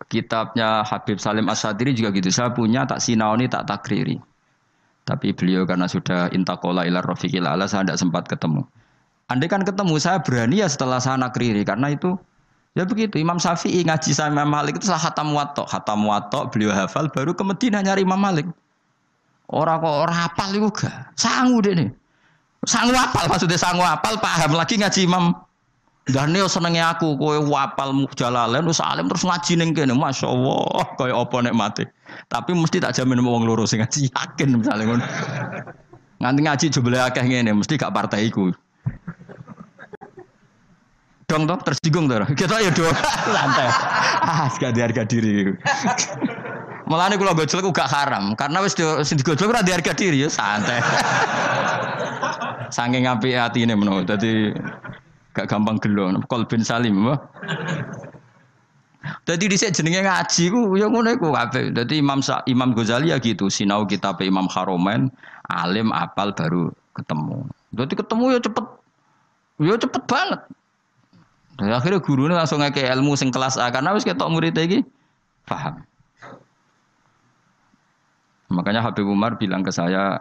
kitabnya Habib Salim Asyadiri juga gitu. Saya punya tak sinaoni tak takriri. Tapi beliau karena sudah intaqala ila rafiqil ala saya tidak sempat ketemu. Andai kan ketemu saya berani ya setelah saya nakriri karena itu ya begitu. Imam Syafi'i ngaji sama Imam Malik itu salah hatam watok beliau hafal baru ke Madinah nyari Imam Malik. Orang hafal itu gak sangu deh nih. Sangu hafal maksudnya sangu hafal paham lagi ngaji Imam. Dan ini senengnya aku kowe wapal Jalalain terus alim terus ngaji ning kene masyaallah kaya apa nek mati. Tapi mesti tak jamin wong loro sing ngaji yakin misale ngono. Nganti ngaji jebule akeh ngene mesti gak partai iku. Dong toh tersinggung toh. Kita ya do santai. Gak ada harga diri. Mulane kula gojlek gak haram karena wis digojlek ora ada harga diri ya santai. Saking apike atine menoh. Dadi gak gampang gelo, Qalbin Salim. Dadi dhisik jenenge ngaji ku ya ngono iku kabeh. Dadi Imam Ghazali ya gitu, sinau kitab Imam Haromen, alim apal baru ketemu. Dadi ketemu ya cepet. Ya cepet banget. Dan akhirnya gurune langsung ngeke ilmu sing kelas A karena wis ketok murid iki paham. Makanya Habib Umar bilang ke saya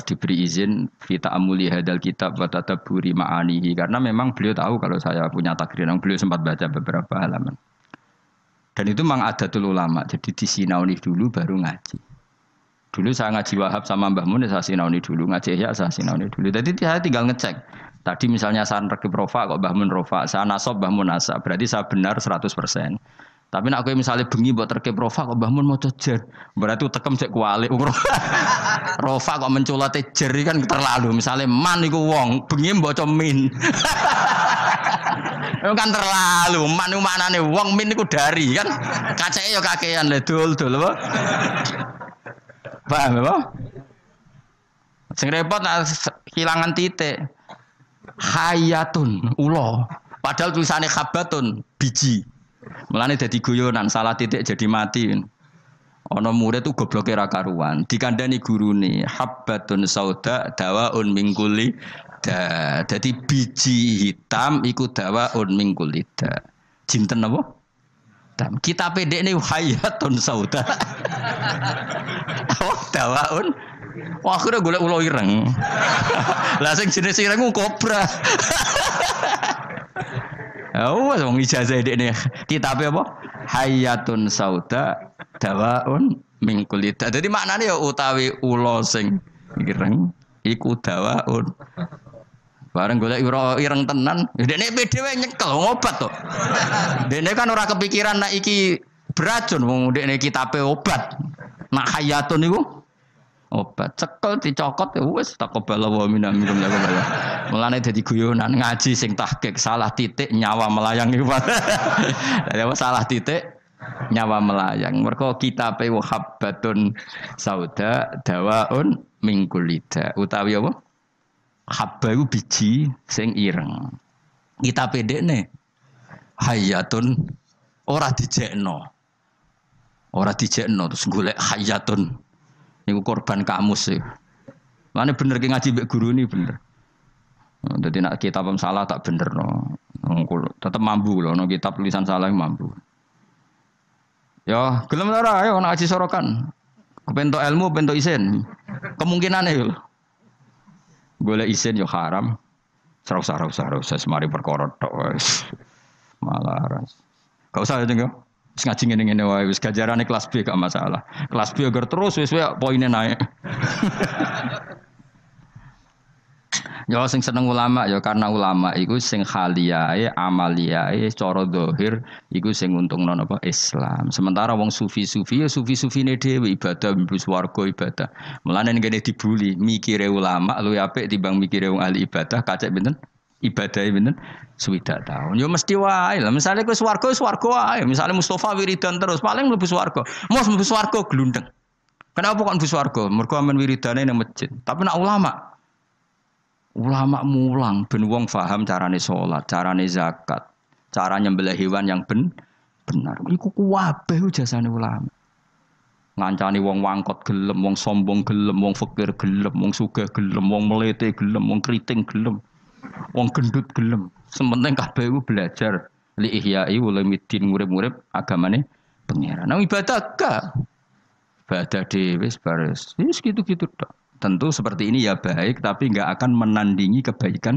diberi izin kita amuli hadal kitab wa tadabburi ma'anihi karena memang beliau tahu kalau saya punya takriran beliau sempat baca beberapa halaman dan itu memang adatul ulama jadi disinauni dulu baru ngaji dulu saya ngaji Wahab sama Mbah Mun saya sinauni dulu ngaji ya saya sinauni dulu jadi saya tinggal ngecek tadi misalnya saya rekib rofa kok Mbah Mun rofa saya nasab Mbah Mun nasab berarti saya benar 100%. Tapi nak kowe misalnya bengi buat terkep rofa kok Mbah Mun maca jer. Berarti tekem cek kualik. Rofa kok menculate jer kan terlalu. Misalnya man iku wong, bengi maca min. Itu kan terlalu. Man iku maknane wong, min iku dari kan. Kaceke ya kakean le dul apa? Paham apa? Sing repot nak kehilangan titik. Hayatun ulo. Padahal tulisannya khabatun biji. Mulane dadi guyonan salah titik jadi mati. Ana murid tuh gobloke ra karuan, dikandani gurune habbatun sauda dawaun min kulli da. Dadi biji hitam iku dawaun min kulli da. Jinten apa? Dam. Kita pendekne hayatun sauda. Oh, dawaun. Wah, akhirnya golek ulo ireng. Lah sing jenis ireng ku kobra. Oh, wong ijazah dekne kitabe apa? Hayatun sauda dawaun min kulli da. Dadi maknane ya utawi ula sing ireng iku dawaun. Bareng golek ireng tenan, dekne dhewe nyekel ngobat to. Dekne kan ora kepikiran nek iki beracun wong dekne kitabe obat. Nak hayatun iku obat cekel dicokot ya wis taqabbal wa minna minkum ya. Mulane dadi guyonan ngaji sing tahqiq salah titik nyawa melayang iku. Dadi salah titik nyawa melayang. Mergo kitabe habbatun sauda dawaun min kulli da. Utawi apa? Habba iku biji sing ireng. Kitabe dekne hayatun ora dijekno. Ora dijekno terus golek hayatun. Niku korban kamus sih. Mana bener ki ngaji mbek guru ini bener. Jadi nak kitab salah tak bener no. Tetap mampu loh. No kitab tulisan salah mampu. Ya gelem ora ayo nak ngaji sorokan. Kepentok ilmu, kepentok isin. Kemungkinane yo. Golek isin yo haram. Sarau semari perkara tok wis. Malah ras. Gak usah jeneng yo. Wis ngaji ngene-ngene wae wis ganjarane kelas B gak masalah. Kelas B agar terus wis poinnya naik. Ya sing seneng ulama ya karena ulama iku sing khaliyae amaliyae cara zahir iku sing untungno napa Islam. Sementara wong sufi-sufi ya sufi-sufine dhewe ibadah mlebu swarga ibadah. Mulane ngene dibuli mikire ulama luwih apik timbang mikire wong ahli ibadah kacek pinten? Ibadahe pinten? 20 tahun. Ya mesti wae lah. Misale kowe swarga wae. Misale Mustofa wiridan terus paling mlebu swarga. Mos mlebu swarga glundeng. Kenapa kok mlebu swarga? Mergo amen wiridane nang masjid. Tapi nek ulama mulang ben wong paham carane salat, carane zakat, cara nyembelih hewan yang benar. Iku kabeh jasane ulama. Ngancani wong wangkot gelem, wong sombong gelem, wong fakir gelem, wong sugih gelem, wong melete gelem, wong kriting gelem, wong gendut gelem. Sementing kabeh iku belajar li ihya'i ulumuddin ngurip-ngurip agamane pangeran. Nang ibadah gak. Ibadah dhewe baris. Wis gitu-gitu tok. Tentu seperti ini ya baik, tapi enggak akan menandingi kebaikan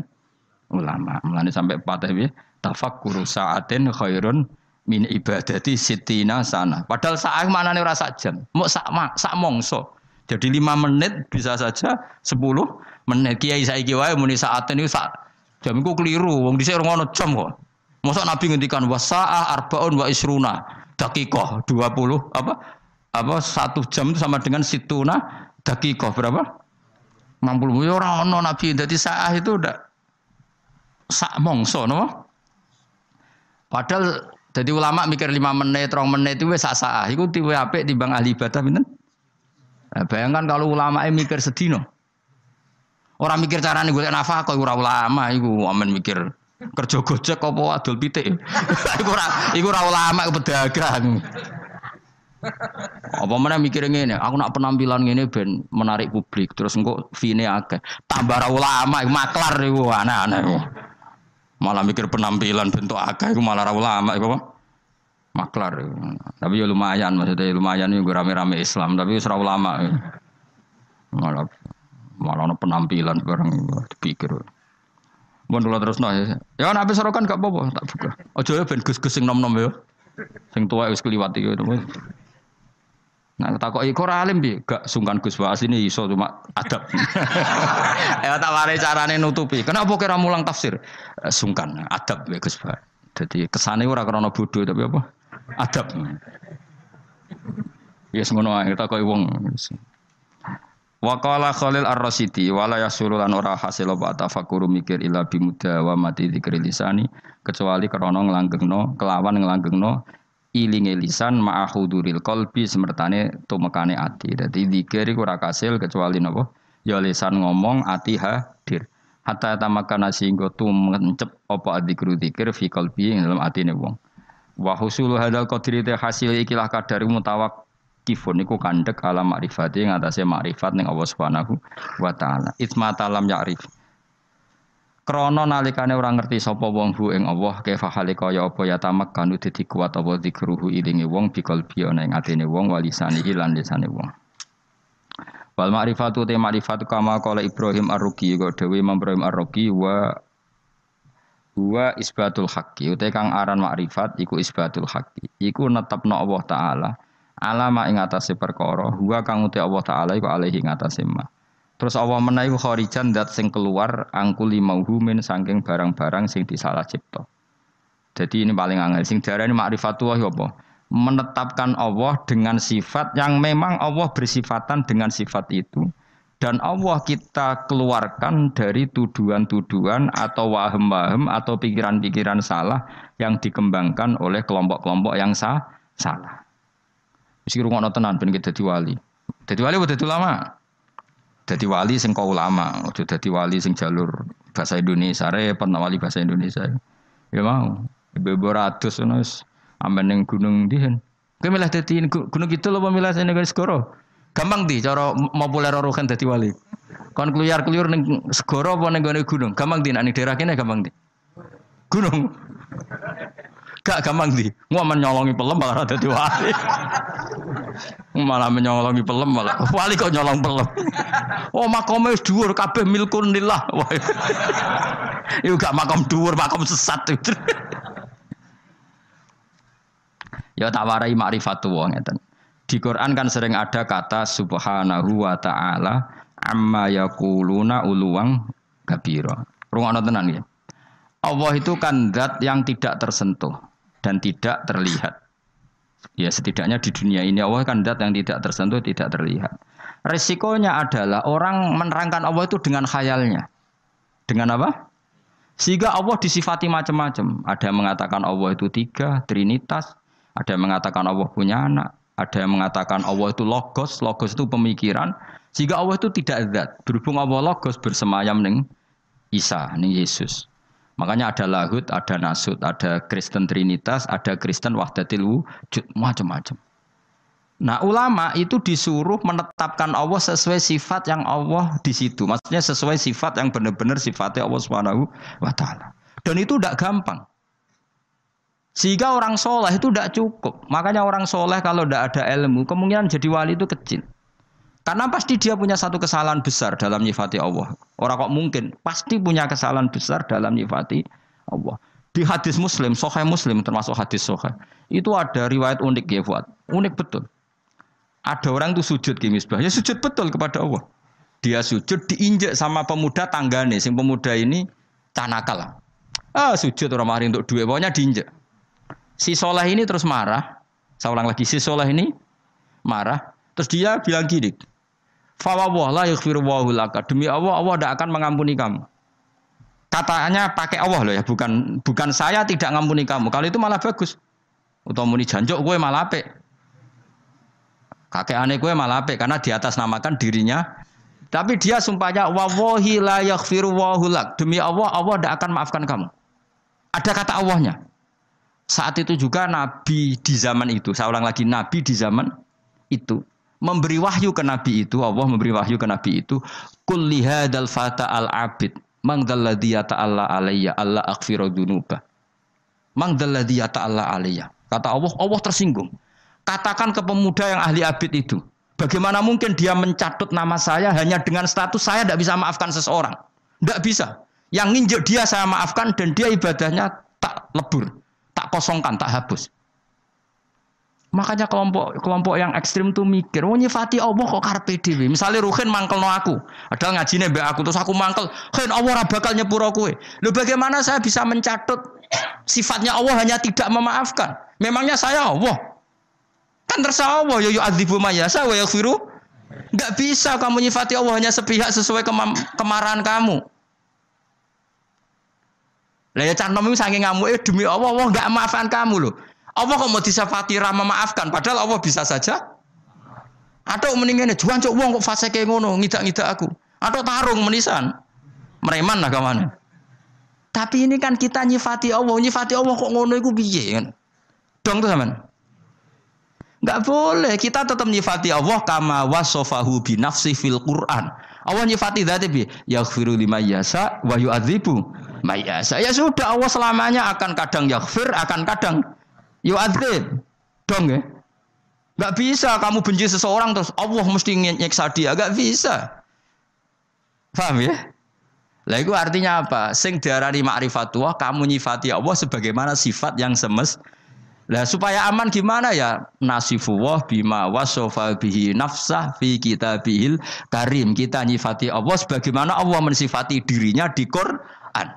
ulama. Mulane sampai patah ya, tafakkuru sa'atin khairun min ibadati sitina sana. Padahal saat manane ora sak jam, mau sak mongso. Jadi 5 menit bisa saja 10 menit. Kiai saiki wae muni saaten niku sak jam iku keliru. Wong dhisik ora ngono jam kok. Mosok Nabi ngendikan wasa'a arbaun wa isruna daqiqah 20 apa 1 jam itu sama dengan situna dakikoh berapa? 60 ya ora ono Nabi dadi saah itu udah sak mongso no. Padahal jadi ulama mikir 5 menit, 2 menit itu wis sak saah. Iku tiwe apik timbang ahli ibadah pinten? Nah, bayangkan kalau ulama mikir sedino. Orang mikir carane golek nafkah kok ora ulama iku amen mikir kerja gojek apa adol pitik. Iku ora ulama pedagang. Apa mana mikir ngene, aku nak penampilan ngene ben menarik publik, terus engko fee-ne akeh. Tambah ra ulama, maklar iku aneh-aneh. Malah mikir penampilan bentuk akeh iku malah ra ulama iku apa? Maklar. Tapi ya lumayan, maksudnya lumayan iku rame-rame Islam, tapi wis ra ulama. Malah ono penampilan bareng dipikir. Mun kula terusno ya. Ya nek sorokan gak apa-apa, tak buka. Aja ya ben gus-gus sing nom-nom ya. Sing tuwa wis kliwat iki to. Nah, takoki kok ora alim piye? Gak sungkan Gus Wa asline iso cuma adab. Ya tak ware carane nutupi. Kenapa kira mulang tafsir? Sungkan adab ya Gus Wa. Dadi kesane ora krana bodoh tapi apa? Adab. Ya ngono ae takoki wong. Wa qala Khalil Ar-Rasyidi wala yasulu lan ora hasil apa tafakkur mikir ila bimuda wa mati dzikri lisani kecuali krana nglanggengno kelawan nglanggengno ilinge lisan ma'ahuduril qalbi semertane tumekane ati. Dadi zikir iku ora kasil kecuali napa? Ya lisan ngomong, ati hadir. Hatta tamakana singgo tumencep apa dzikru zikir fi qalbi ing dalam atine wong. Wa husulu hadzal qadri te hasil ikilah kadar mutawakkifun iku kandhek ala makrifati ngatasé makrifat ning Allah Subhanahu wa taala. Itsma talam ya'rif. Krana nalikane ora ngerti sapa wong hu ing Allah kaifa hale kaya apa ya tamak kanu dadi kuat apa zikruhu ilinge wong biqalbi ana ing atine wong walisane lan lisane wong. Wal ma'rifatu te ma'rifatu kama qala Ibrahim Ar-Ruqi kok dhewe Imam Ibrahim Ar-Ruqi wa isbatul haqqi uta kang aran ma'rifat iku isbatul haqqi iku netepno Allah taala alama ing atase perkara huwa kang uta Allah taala iku alaihi ing atase ma. Terus Allah menawi kharijan dat sing keluar angkuli mauhumin saking barang-barang sing disalah cipta. Jadi ini paling angel sing diarani ma'rifatullah apa? Menetapkan Allah dengan sifat yang memang Allah bersifatan dengan sifat itu dan Allah kita keluarkan dari tuduhan-tuduhan atau wahem-wahem atau pikiran-pikiran salah yang dikembangkan oleh kelompok-kelompok yang salah. Wis rungokno tenan ben dadi wali. Dadi wali apa dadi ulama? Dadi wali sing kok ulama, aja dadi wali sing jalur bahasa Indonesia repot wali bahasa Indonesia. Ya mau, ibu-ibu ratus ngono wis amben ning gunung ndihen. Kowe milih dadi gunung kidul apa milih sing segoro? Gampang di cara populer rohan dadi wali. Kon kluyar-kluyur ning segoro apa ning gunung? Gampang di nek ning daerah kene gampang di. Gunung. Gak gampang di. Ngomen nyolongi pelem malah dadi wali. Malah menyolongi pelem malah wali kok nyolong pelem. Oh makome wis dhuwur kabeh milkun lillah. Iku gak makom dhuwur, makom sesat. Ya tak warai ma'rifatullah ngeten. Di Quran kan sering ada kata subhanahu wa ta'ala amma yaquluna uluwang kabira. Rungokno tenan nggih. Allah itu kan zat yang tidak tersentuh dan tidak terlihat. Ya setidaknya di dunia ini Allah kan zat yang tidak tersentuh, tidak terlihat. Resikonya adalah orang menerangkan Allah itu dengan khayalnya. Dengan apa? Sehingga Allah disifati macam-macam. Ada yang mengatakan Allah itu 3, trinitas. Ada yang mengatakan Allah punya anak. Ada yang mengatakan Allah itu logos. Logos itu pemikiran. Sehingga Allah itu tidak zat. Berhubung Allah logos bersemayam ning Isa, ning Yesus. Makanya ada lahud, ada nasud, ada Kristen Trinitas, ada Kristen Wahdatil Wujud, macam-macam. Nah, ulama itu disuruh menetapkan Allah sesuai sifat yang Allah di situ. Maksudnya sesuai sifat yang benar-benar sifatnya Allah Subhanahu wa taala. Dan itu tidak gampang. Sehingga orang soleh itu tidak cukup. Makanya orang soleh kalau tidak ada ilmu, kemungkinan jadi wali itu kecil. Karena pasti dia punya satu kesalahan besar dalam nyifati Allah. Orang kok mungkin pasti punya kesalahan besar dalam nyifati Allah. Di hadis Muslim, Sahih Muslim termasuk hadis Sahih, itu ada riwayat unik ya, Fuad. Unik betul. Ada orang itu sujud ke misbah, ya sujud betul kepada Allah. Dia sujud diinjek sama pemuda tanggane, sing pemuda ini canakal. Sujud orang mari untuk duit, pokoknya diinjek. Si soleh ini terus marah. Saya ulang lagi, si soleh ini marah. Terus dia bilang gini, fawwah la yaghfiru wallahu laka. Demi Allah, Allah tidak akan mengampuni kamu. Katanya pakai Allah loh ya, bukan saya tidak mengampuni kamu. Kalau itu malah bagus. Utawa muni janjuk gue malah apik. Kakek aneh gue malah apik karena di atas namakan dirinya. Tapi dia sumpahnya wallahi la yaghfiru wallahu lak. Demi Allah, Allah tidak akan maafkan kamu. Ada kata Allahnya. Saat itu juga Nabi di zaman itu, saya ulang lagi, Nabi di zaman itu memberi wahyu ke Nabi itu, Allah memberi wahyu ke Nabi itu, qul li hadzal fata al abid man dzalladzi yata'alla alayya alla aghfiru dzunuba. Man dzalladzi yata'alla alayya. Kata Allah, Allah tersinggung. Katakan ke pemuda yang ahli abid itu, bagaimana mungkin dia mencatut nama saya hanya dengan status saya tidak bisa maafkan seseorang. Tidak bisa. Yang nginjek dia saya maafkan dan dia ibadahnya tak lebur, tak kosongkan, tak hapus. Makanya kelompok yang ekstrim tuh mikir, oh nyifati Allah kok karepe dhewe. Misale Ruhin mangkelno aku, padahal ngajine mbek aku terus aku mangkel, "Hen Allah ora bakal nyepuro kowe." Lho bagaimana saya bisa mencatut sifatnya Allah hanya tidak memaafkan? Memangnya saya Allah? Kan terserah Allah, ya yu'adzibu may yasha wa yaghfiru. Enggak bisa kamu nyifati Allah hanya sepihak sesuai kemarahan kamu. Lah ya canom iki saking ngamuke demi Allah, Allah enggak maafkan kamu loh. Allah kok mau disifati ra memaafkan padahal Allah bisa saja. Atau mendingane juan cuk wong kok fase kaya ngono ngidak-ngidak aku. Atau tarung menisan. Mereman lah kawan. Tapi ini kan kita nyifati Allah kok ngono iku piye kan? Dong tuh sampean. Enggak boleh, kita tetap nyifati Allah kama wasofahu bi nafsi fil Quran. Allah nyifati dzat bi yaghfiru liman yasha wa yu'adzibu may yasha. Ya sudah Allah selamanya akan kadang yaghfir, akan kadang yu'adzib. Dong ya. Enggak bisa kamu benci seseorang terus Allah mesti nyiksa dia, enggak bisa. Paham ya? Lah itu artinya apa? Sing diarani ma'rifatullah, kamu nyifati Allah sebagaimana sifat yang semestinya. Lah supaya aman gimana ya? Nasifullah bima wasofa bihi nafsah fi kitabihil karim. Kita nyifati Allah sebagaimana Allah mensifati dirinya di Quran.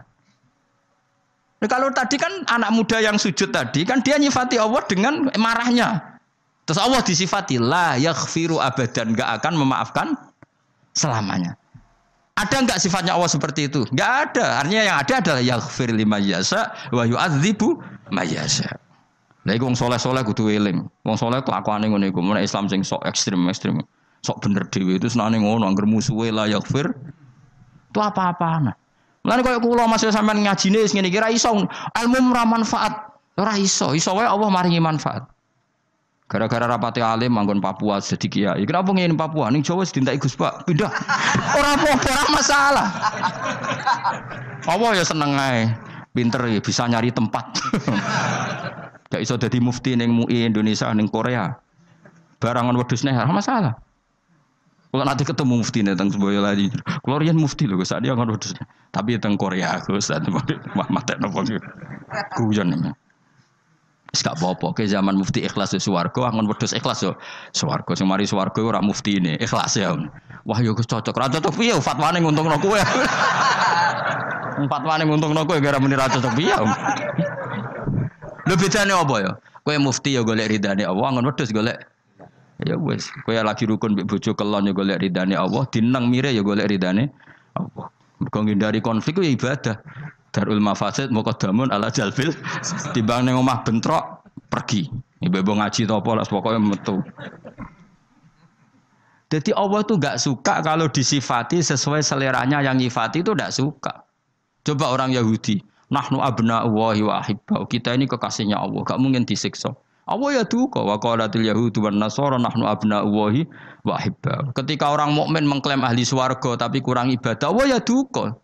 Nah, kalau tadi kan anak muda yang sujud tadi kan dia nyifati Allah dengan marahnya. Terus Allah disifati la yaghfiru abadan, enggak akan memaafkan selamanya. Ada enggak sifatnya Allah seperti itu? Enggak ada. Artinya yang ada adalah yaghfir liman yasha wa yu'adzibu may yasha. Lah iku wong saleh-saleh kudu eling. Wong saleh kelakuane ngene iku, mun Islam sing sok ekstrem. Sok bener dhewe itu senane ngono, anggere musuhe la yaghfir. Itu apa-apaan. Mulane koyo kula masih sampean ngajine wis ngene iki ra iso ilmu ora manfaat. Ora iso wae Allah maringi manfaat. Gara-gara rapati alim manggon Papua jadi kiai. Kenapa ngene Papua? Ning Jawa sedintaki Gus Pak. Pindah. Ora apa-apa, ora masalah. Allah ya seneng ae. Pinter ya bisa nyari tempat. Gak iso dadi mufti ning MUI Indonesia ning Korea. Barangan wedhus ora masalah. Kalau nanti ketemu mufti teng Boyolali. Kulo riyen mufti lho Gus, sak dia kan wedhus. Tapi teng Korea Gus, matek napa. Guyon. gak apa-apa. Ke zaman mufti ikhlas yo swarga, angon wedhus ikhlas yo swarga. Sing mari swarga ora muftine, ikhlas ya. Wah yo cocok. Ra cocok piye fatwane nguntungno kowe. Fatwane nguntungno kowe gara muni ra cocok piye. Lho bedane apa ya? Kowe mufti yo golek ridane Allah, angon wedhus golek ya wis. Kowe lagi rukun mbek bojo kelon yo golek ridane Allah, dineng mire yo golek ridane Allah. Mergo ngindari konflik ku ya ibadah. Darul mafasid muqaddamun ala jalbil timbang ning omah bentrok pergi. Ibu-ibu ngaji to apa lah pokoke metu. Jadi Allah itu enggak suka kalau disifati sesuai seleranya yang nyifati itu enggak suka. Coba orang Yahudi, nahnu abna'ullahi wa ahibbau. Kita ini kekasihnya Allah, enggak mungkin disiksa. Allah ya duka wa qalatil yahudu wan nasara nahnu abna'ullahi wa ahibbau. Ketika orang mukmin mengklaim ahli swarga tapi kurang ibadah, Allah ya duka.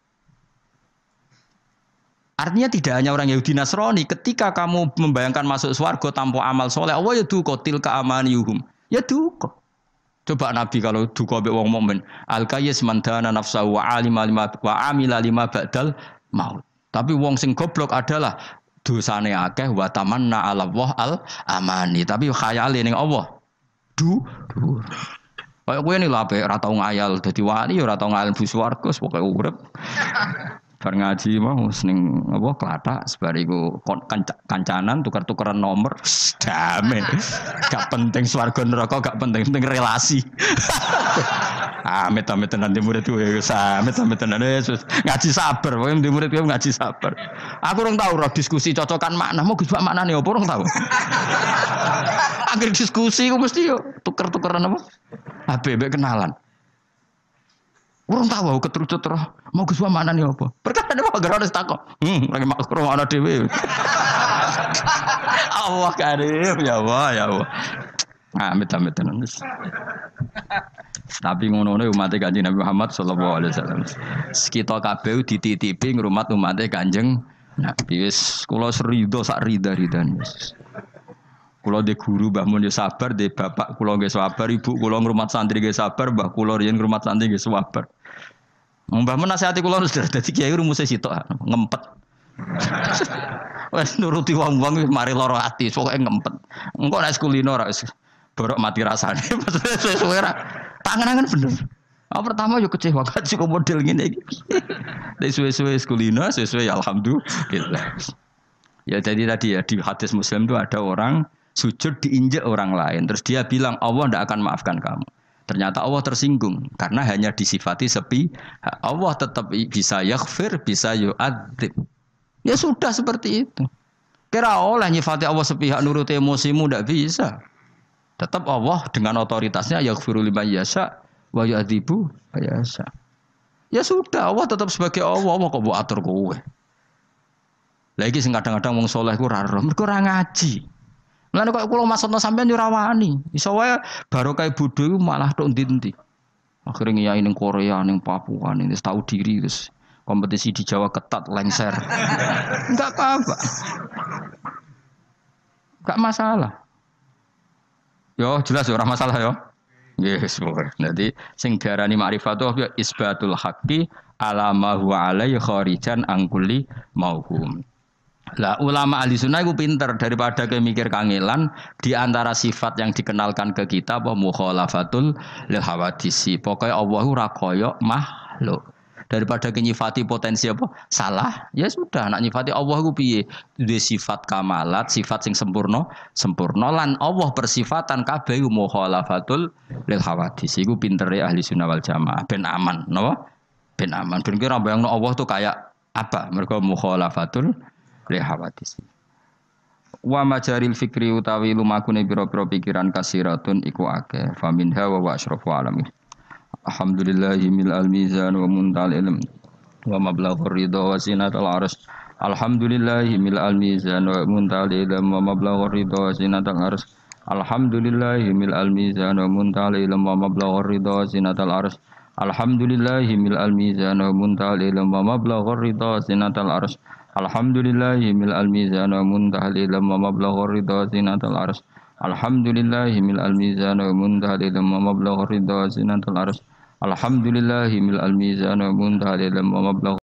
Artinya tidak hanya orang Yahudi Nasrani, ketika kamu membayangkan masuk swarga tanpa amal soleh, Allah ya duka tilka amaniyuhum. Ya duka. Coba Nabi kalau duka mbek wong mukmin, al-qayyis man dana nafsahu wa alima lima wa amila lima ba'dal maut. Tapi wong sing goblok adalah dosane akeh wa tamanna 'ala Allah al-amani, tapi khayale ning Allah. Kayak kowe ini lho apik ora tau ngayal dadi wali ya ora tau ngayal bu swarga pokoke urip. Bar ngaji mau seneng apa klathak sebariku kancanan tukar-tukaran nomor damai. Gak penting swarga neraka, gak penting relasi. Amit-amit nanti murid gue amit-amit nanti ngaji sabar, pokoknya murid gue ngaji sabar. Aku orang tahu roh diskusi cocokan makna, mau gue makna nih, orang tahu. Akhir diskusi gue mesti yo tuker-tukeran apa? HBB kenalan. Orang tahu keterucut roh, mau gue makna nih apa? Perkara ada apa? Gara-gara takut. Lagi makro mana dewi. Allah karim, ya Allah, ya Allah. Amit-amit nanti. Tapi ngono-ngono umat Kanjeng Nabi Muhammad sallallahu alaihi wasallam. Kita kabeh dititipi ngrumat umat Kanjeng Nabi. Wis kula serido sak rida-ridan wis. Kula de guru Mbah Mun yo sabar, de bapak kula nggih sabar, ibu kula ngrumat santri nggih sabar, Mbah kula riyen ngrumat santri nggih sabar. Mbah Mun nasihati kula wis dadi kiai rumuse sitok ngempet. Wis nuruti wong-wong mari lara ati, pokoke ngempet. Engko nek kulino ora wis borok mati rasane. Suwe-suwe ra. Tangan-tangan bener. Pertama yo kecewa kaji kok model ngene iki. Nek suwe-suwe kulino, suwe-suwe ya alhamdulillah. Ya jadi tadi ya di hadis Muslim itu ada orang sujud diinjak orang lain, terus dia bilang Allah tidak akan maafkan kamu. Ternyata Allah tersinggung karena hanya disifati sepi. Allah tetap bisa yaghfir, bisa yu'adzib. Ya sudah seperti itu. Kira oleh nyifati Allah sepihak nurut emosimu tidak bisa. Tetap Allah dengan otoritasnya yaghfiru liman yasha wa yu'adzibu yasha. Ya sudah Allah tetap sebagai Allah kok mbok atur kowe. Lagi sing kadang-kadang wong saleh ku ora roh, mergo ora ngaji. Mulane kok kula maksudna sampean yo ora wani. Iso wae barokah bodho iku malah tok ndi-ndi. Akhire ngiyai ning Korea, ning Papua, ning tahu diri terus kompetisi di Jawa ketat lengser. Enggak apa-apa. Enggak masalah. Yo jelas ora masalah yo. Yes, boleh. Jadi sing diarani ma'rifatullah ya isbatul haqqi ala ma huwa alaihi kharijan an kulli mauhum. Lah ulama ahli sunnah itu pinter daripada kayak mikir kangelan di antara sifat yang dikenalkan ke kita apa mukhalafatul lil hawadisi. Pokoknya Allah ora kaya makhluk. Daripada nyifati potensi apa salah, ya sudah nak nyifati Allah ku piye? Duwe sifat kamalat, sifat sing sempurna lan Allah persifatan kabeh mukhalafatul lil hawadisi. Iku pintere ahli sunnah wal jamaah ben aman, napa? Ben aman. Ben kira bayangno Allah tuh kayak apa? Mergo mukhalafatul hawadis. Wa majaril fikri utawi lumakune pira-pira pikiran kasiratun iku akeh. Faminha wa asyrafu alamin. Alhamdulillahi mil al-mizan wa muntal ilm wa mablaghur ridha wa zinatul arsy. Alhamdulillahi mil al-mizan wa muntal ilm wa mablaghur ridha wa zinatul arsy. Alhamdulillahi mil al-mizan wa muntal ilm wa mablaghur ridha wa zinatul arsy. Alhamdulillahi mil al-mizan wa muntal ilm wa mablaghur ridha wa zinatul arsy. Alhamdulillahi mil al-mizan wa muntahal ilm wa mablaghur ridha zinatul arsy. Alhamdulillahi mil al-mizan wa muntahal ilm wa mablaghur ridha zinatul arsy. Alhamdulillahi mil al-mizan wa muntahal ilm wa mablaghur